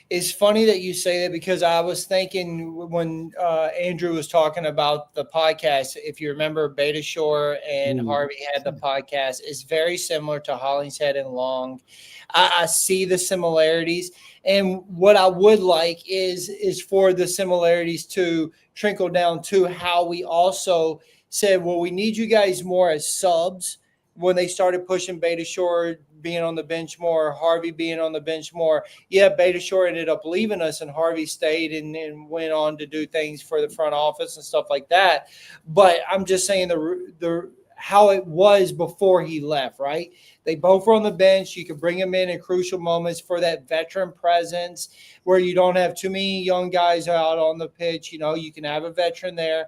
[SPEAKER 2] It's funny that you say that because I was thinking when Andrew was talking about the podcast, if you remember Beta Shore and Harvey had the podcast, it's very similar to Hollingshead and Long. I see the similarities. And what I would like is for the similarities to trickle down to how we also said, well, we need you guys more as subs when they started pushing Beta Shore being on the bench more, Harvey being on the bench more. Yeah, Beta Shore ended up leaving us and Harvey stayed and went on to do things for the front office and stuff like that. But I'm just saying the how it was before he left, right? They both were on the bench. You could bring them in crucial moments for that veteran presence where you don't have too many young guys out on the pitch. You can have a veteran there,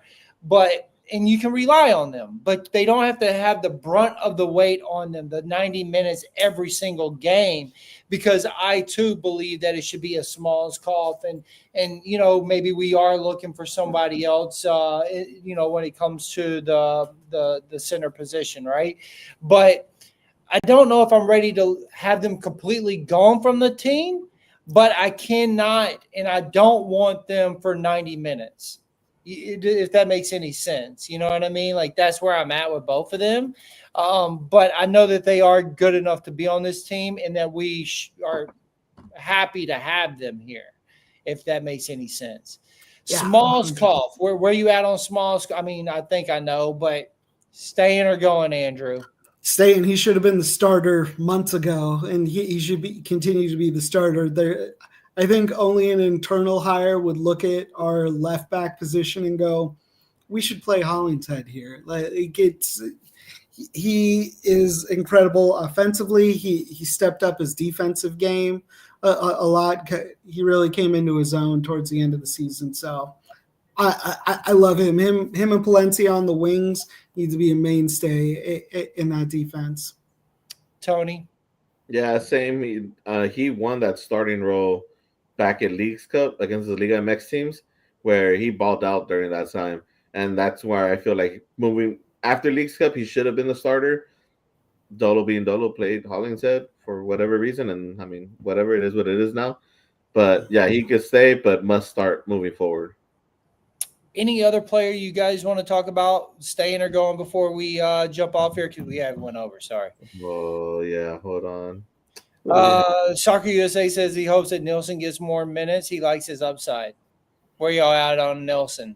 [SPEAKER 2] and you can rely on them, but they don't have to have the brunt of the weight on them, the 90 minutes every single game, because I too believe that it should be a Smalls cough. And maybe we are looking for somebody else, when it comes to the center position, right? But I don't know if I'm ready to have them completely gone from the team, but I cannot, and I don't want them for 90 minutes. If that makes any sense, you know what I mean? Like that's where I'm at with both of them. But I know that they are good enough to be on this team and that we are happy to have them here, if that makes any sense. Yeah. Smalls cough. Where you at on Smalls? I mean, I think I know, but staying or going, Andrew?
[SPEAKER 3] Staying. He should have been the starter months ago, and he should continue to be the starter there. I think only an internal hire would look at our left back position and go, we should play Hollingshead here. He is incredible offensively. He stepped up his defensive game a lot. He really came into his own towards the end of the season. So I love him. Him and Palencia on the wings need to be a mainstay in that defense.
[SPEAKER 2] Tony?
[SPEAKER 6] Yeah, same. He won that starting role back at Leagues Cup against the Liga MX teams, where he balled out during that time. And that's why I feel like moving after Leagues Cup, he should have been the starter. Dolo being Dolo played Hollingshead for whatever reason. And I mean, whatever it is now. But yeah, he could stay, but must start moving forward.
[SPEAKER 2] Any other player you guys want to talk about staying or going before we jump off here? Because we haven't went over. Sorry.
[SPEAKER 6] Oh, yeah. Hold on.
[SPEAKER 2] Soccer USA says he hopes that Nilsson gets more minutes. He likes his upside. Where y'all at on Nilsson?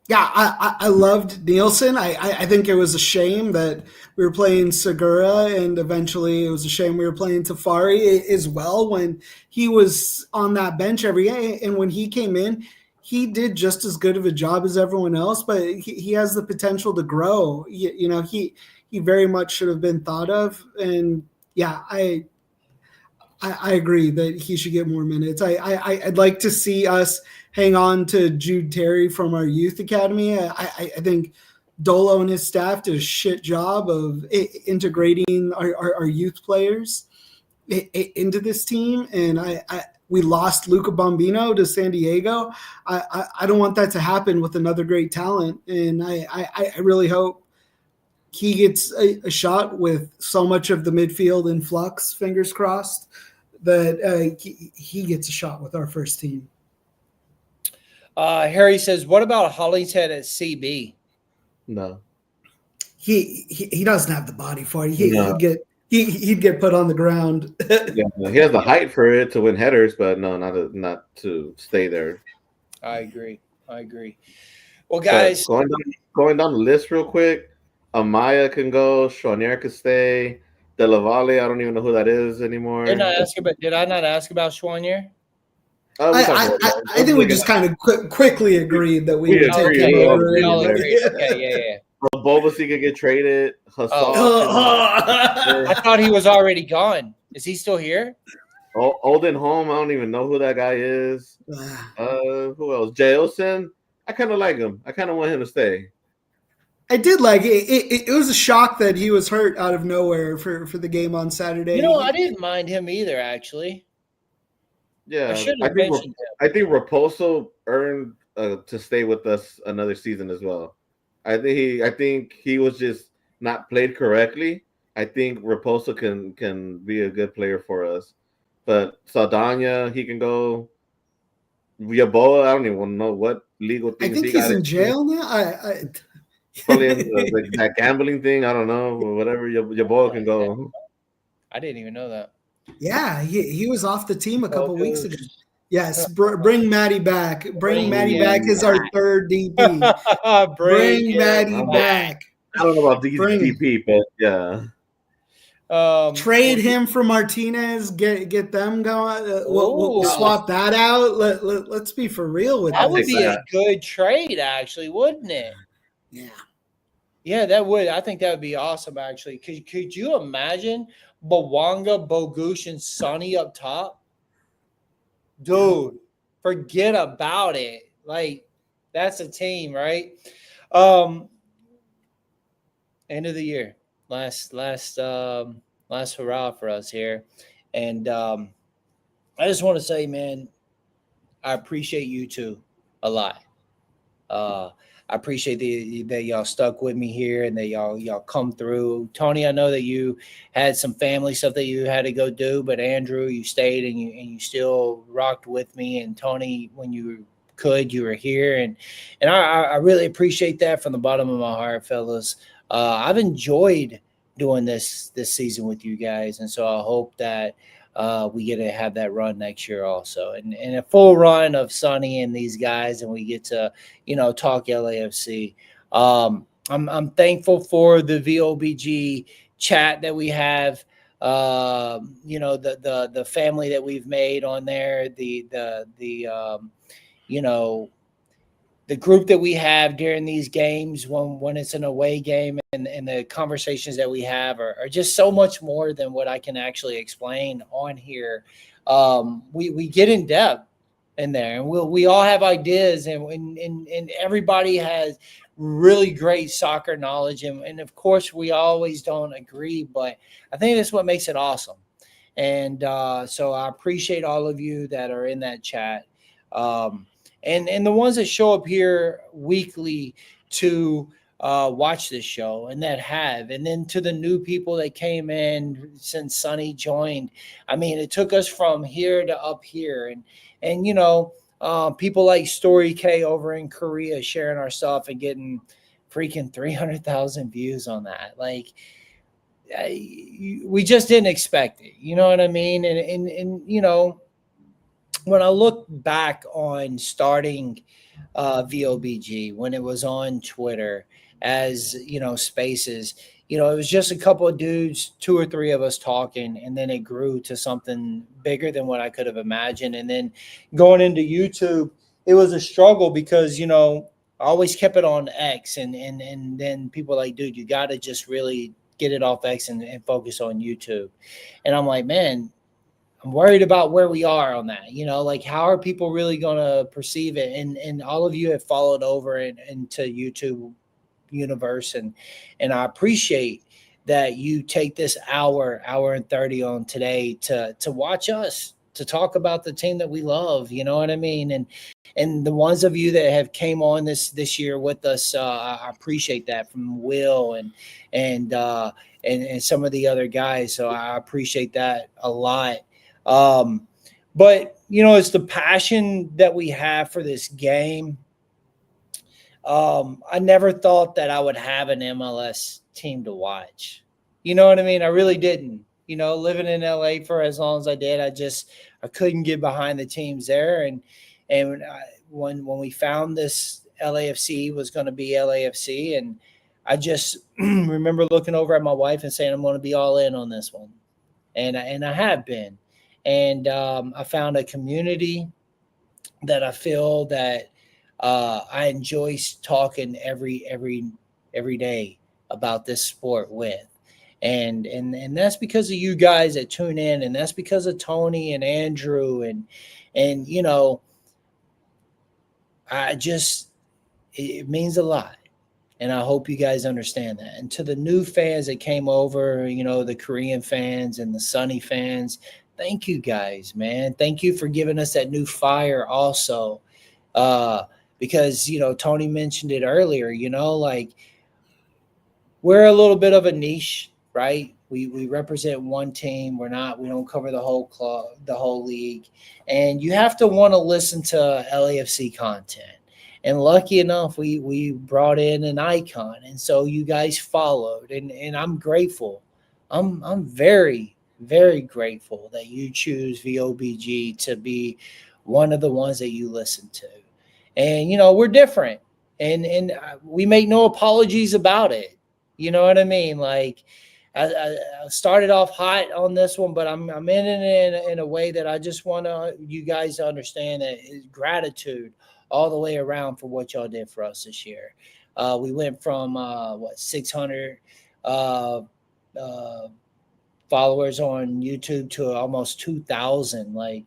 [SPEAKER 3] Yeah, I loved Nielsen. I think it was a shame that we were playing Segura, and eventually it was a shame we were playing Tafari as well when he was on that bench every day. And when he came in, he did just as good of a job as everyone else, but he has the potential to grow. He very much should have been thought of. And yeah, I agree that he should get more minutes. I'd like to see us hang on to Jude Terry from our youth academy. I think Dolo and his staff did a shit job of integrating our youth players into this team. And we lost Luca Bombino to San Diego. I don't want that to happen with another great talent. And I really hope he gets a shot with so much of the midfield in flux, fingers crossed, that he gets a shot with our first team.
[SPEAKER 2] Harry says, what about Hollingshead at CB?
[SPEAKER 6] No.
[SPEAKER 3] He doesn't have the body for it. He'd get put on the ground.
[SPEAKER 6] Yeah, he has the height for it to win headers, but no, not to stay there.
[SPEAKER 2] I agree. Well, guys,
[SPEAKER 6] going down the list real quick. Amaya can go. Chouanier could stay. De La Valle, I don't even know who that is anymore.
[SPEAKER 2] Did I not ask about Chouanier?
[SPEAKER 3] I think we just kind of quickly agreed that we would take him over.
[SPEAKER 2] Okay.
[SPEAKER 6] Bobasi could get traded. I
[SPEAKER 2] thought he was already gone. Is he still here?
[SPEAKER 6] Olden Home, I don't even know who that guy is. Who else? Jailson. I kind of like him. I kind of want him to stay.
[SPEAKER 3] I did like it. It was a shock that he was hurt out of nowhere for the game on Saturday.
[SPEAKER 2] I didn't mind him either, actually.
[SPEAKER 6] Yeah,
[SPEAKER 2] I
[SPEAKER 6] think Raposo earned to stay with us another season as well. I think he was just not played correctly. I think Raposo can be a good player for us. But Saldana, he can go. Yaboa, I don't even know what legal things.
[SPEAKER 3] I think he's in jail now.
[SPEAKER 6] Probably that gambling thing. I don't know, or whatever. Your boy can go.
[SPEAKER 2] I didn't even know that.
[SPEAKER 3] Yeah, he was off the team a couple weeks ago. Yes, bring Maddie back. Bring Maddie back as our third DP. Bring Maddie back.
[SPEAKER 6] I don't know about these DP, but yeah.
[SPEAKER 3] Trade him for Martinez. Get them going. We'll swap that out. Let's be for real with
[SPEAKER 2] that. Would be a good trade, actually, wouldn't it? Yeah, that would. I think that would be awesome, actually. Could you imagine Bawanga, Bogush, and Sonny up top? Dude, forget about it. Like, that's a team, right? End of the year. Last hurrah for us here. And I just want to say, man, I appreciate you two a lot. I appreciate that y'all stuck with me here and that y'all come through. Tony, I know that you had some family stuff that you had to go do, but Andrew, you stayed and you still rocked with me. And Tony, when you could, you were here, and I really appreciate that from the bottom of my heart, fellas. I've enjoyed doing this season with you guys, and so I hope that we get to have that run next year also, and a full run of Sonny and these guys, and we get to, talk LAFC. I'm thankful for the VOBG chat that we have, the family that we've made on there, the group that we have during these games when it's an away game, and the conversations that we have are just so much more than what I can actually explain on here. We get in depth in there, and we all have ideas, and everybody has really great soccer knowledge. And of course, we always don't agree, but I think that's what makes it awesome. And so I appreciate all of you that are in that chat. And the ones that show up here weekly to watch this show and that have, and then to the new people that came in since Sonny joined. I mean, it took us from here to up here, and people like Story K over in Korea sharing our stuff and getting freaking 300,000 views on that. Like, we just didn't expect it. You know what I mean? And when I look back on starting VOBG, when it was on Twitter, as spaces. It was just a couple of dudes, 2 or 3 of us talking, and then it grew to something bigger than what I could have imagined. And then going into YouTube, it was a struggle because I always kept it on X, and then people were like, dude, you got to just really get it off X and focus on YouTube. And I'm like, man, I'm worried about where we are on that. Like, how are people really going to perceive it? And all of you have followed over into YouTube universe, and I appreciate that you take this hour and 30 on today to watch us, to talk about the team that we love. You know what I mean? And the ones of you that have came on this year with us, I appreciate that, from Will and some of the other guys. So I appreciate that a lot. But it's the passion that we have for this game. I never thought that I would have an MLS team to watch. You know what I mean? I really didn't. Living in LA for as long as I did, I couldn't get behind the teams there. And when we found this LAFC was going to be LAFC, and I just remember looking over at my wife and saying, I'm going to be all in on this one. And I have been. And I found a community that I feel that I enjoy talking every day about this sport with. And that's because of you guys that tune in, and that's because of Tony and Andrew and it means a lot. And I hope you guys understand that. And to the new fans that came over, the Korean fans and the Sunny fans, thank you guys, man. Thank you for giving us that new fire also. Because, Tony mentioned it earlier, like, we're a little bit of a niche, right? We represent one team. We don't cover the whole club, the whole league. And you have to want to listen to LAFC content. And lucky enough, we brought in an icon. And so you guys followed, and I'm grateful. I'm very, very grateful that you choose VOBG to be one of the ones that you listen to. And, we're different, and we make no apologies about it. You know what I mean? Like, I started off hot on this one, but I'm in it in a way that I just want you guys to understand that it's gratitude all the way around for what y'all did for us this year. We went from 600 followers on YouTube to almost 2,000. Like,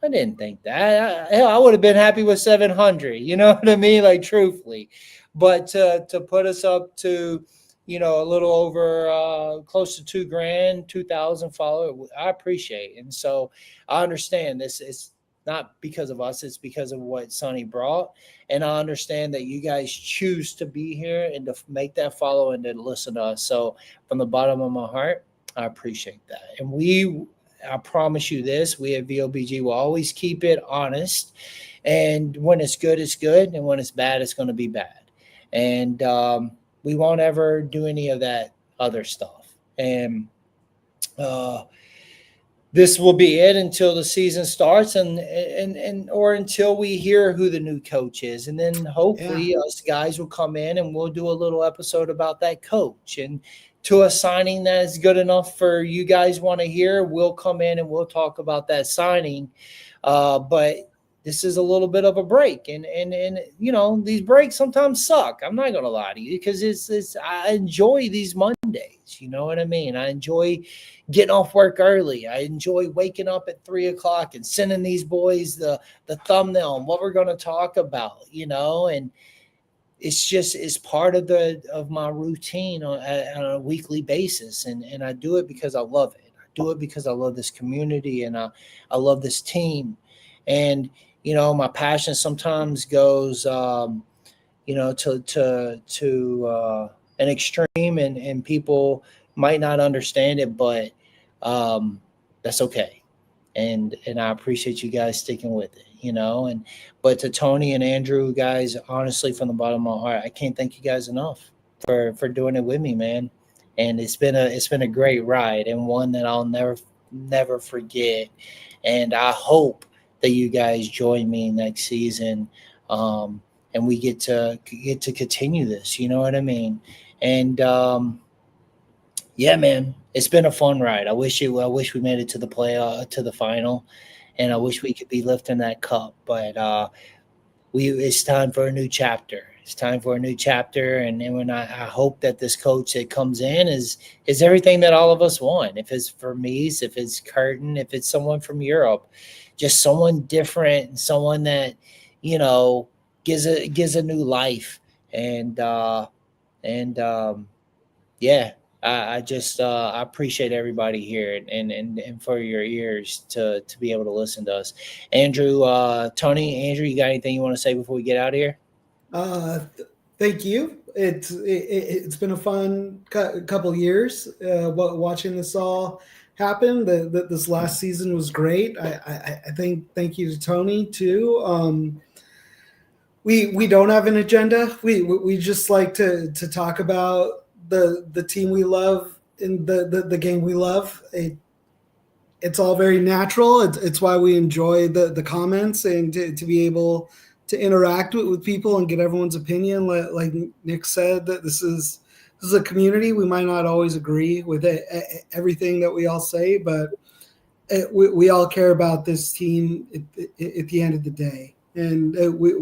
[SPEAKER 2] I didn't think that. I would have been happy with 700. You know what I mean? Like, truthfully. But to put us up to, a little over close to $2,000, 2,000 followers, I appreciate. And so I understand this is not because of us. It's because of what Sonny brought. And I understand that you guys choose to be here and to make that follow and to listen to us. So from the bottom of my heart, I appreciate that. And I promise you this, we at VOBG will always keep it honest. And when it's good, it's good. And when it's bad, it's going to be bad. And we won't ever do any of that other stuff. And this will be it until the season starts or until we hear who the new coach is. And then hopefully us guys will come in and we'll do a little episode about that coach. And to a signing that is good enough for you guys want to hear, we'll come in and we'll talk about that signing. But this is a little bit of a break. And these breaks sometimes suck. I'm not going to lie to you, because I enjoy these Mondays. You know what I mean? I enjoy getting off work early. I enjoy waking up at 3:00 and sending these boys the thumbnail and what we're going to talk about, and it's part of my routine on a weekly basis. And I do it because I love it. I do it because I love this community and I love this team. And, my passion sometimes goes, to an extreme, and people might not understand it, but that's okay. And I appreciate you guys sticking with it, but to Tony and Andrew, guys, honestly, from the bottom of my heart, I can't thank you guys enough for doing it with me, man. And it's been a great ride, and one that I'll never forget. And I hope that you guys join me next season. we get to continue this. You know what I mean? And yeah, man, it's been a fun ride. I wish we made it to the final, and I wish we could be lifting that cup. But it's time for a new chapter. It's time for a new chapter, and when I hope that this coach that comes in is everything that all of us want. If it's Vermees, if it's Curtin, if it's someone from Europe, just someone different, someone that gives a new life, and yeah. I just I appreciate everybody here and for your ears to be able to listen to us. Andrew, Andrew, you got anything you want to say before we get out of here?
[SPEAKER 3] Thank you. It's been a fun couple years watching this all happen. This last season was great. I think thank you to Tony too. We don't have an agenda. We just like to talk about the team we love and the game we love. It's all very natural. It's why we enjoy the comments and to be able to interact with people and get everyone's opinion. Like Nick said, that this is a community. We might not always agree with everything that we all say, but we all care about this team at the end of the day. And we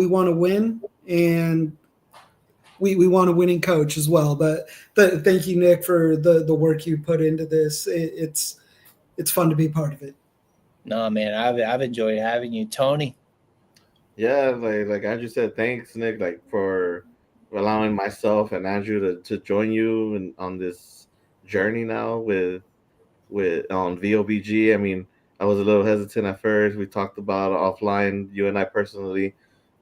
[SPEAKER 3] want to win, and we want a winning coach as well. But thank you, Nick, for the work you put into this. It's fun to be part of it.
[SPEAKER 2] No, man, I've enjoyed having you, Tony.
[SPEAKER 6] Yeah, like Andrew said, thanks, Nick, like for allowing myself and Andrew to join you on this journey now with on VOBG. I mean, I was a little hesitant at first. We talked about offline, you and I personally,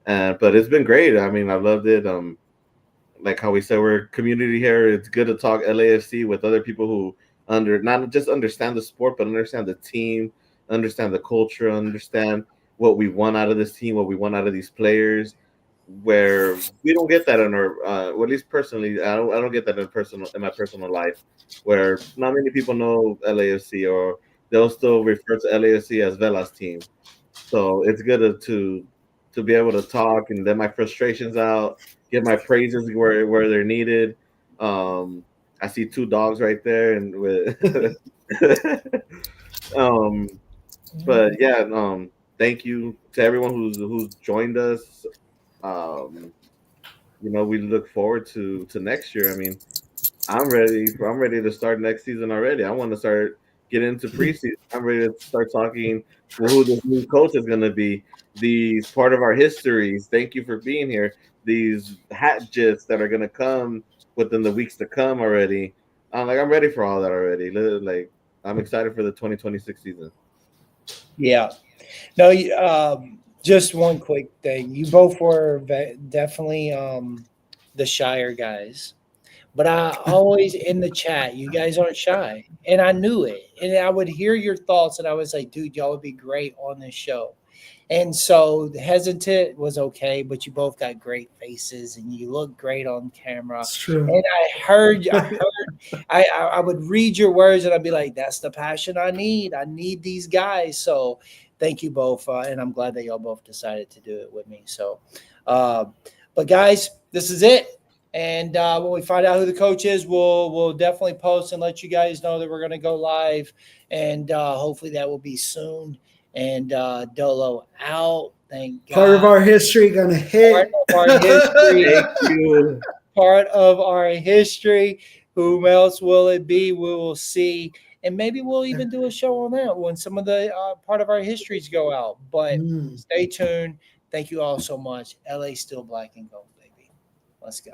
[SPEAKER 6] but it's been great. I mean, I loved it. Like how we said, we're a community here. It's good to talk LAFC with other people who not just understand the sport, but understand the team, understand the culture, understand what we want out of this team, what we want out of these players. Where we don't get that in our, well, at least personally, I don't get that in my personal life. Where not many people know LAFC, or they'll still refer to LAFC as Vela's team. So it's good to be able to talk and let my frustrations out, get my praises where they're needed. I see two dogs right there, and but yeah, thank you to everyone who's joined us. We look forward to next year. I mean, I'm ready to start next season already. I want to start getting into preseason. I'm ready to start talking who this new coach is going to be. These part of our histories. Thank you for being here. These hat gifs that are going to come within the weeks to come already. I'm ready for all that already. Like, I'm excited for the 2026 season.
[SPEAKER 2] Yeah. No, just one quick thing. You both were definitely the shyer guys. But I always in the chat, you guys aren't shy. And I knew it. And I would hear your thoughts, and I was like, dude, y'all would be great on this show. And so the hesitant was okay, but you both got great faces and you look great on camera.
[SPEAKER 3] It's true.
[SPEAKER 2] And I would read your words and I'd be like, that's the passion I need. I need these guys. So thank you both. And I'm glad that y'all both decided to do it with me. So, but guys, this is it. And when we find out who the coach is, we'll definitely post and let you guys know that we're going to go live. And hopefully that will be soon. And Dolo out. Thank God.
[SPEAKER 3] Part of our history going to hit.
[SPEAKER 2] Part of our history.
[SPEAKER 6] Thank you.
[SPEAKER 2] Part of our history. Whom else will it be? We will see. And maybe we'll even do a show on that when some of the part of our histories go out. But stay tuned. Thank you all so much. LA still black and gold, baby. Let's go.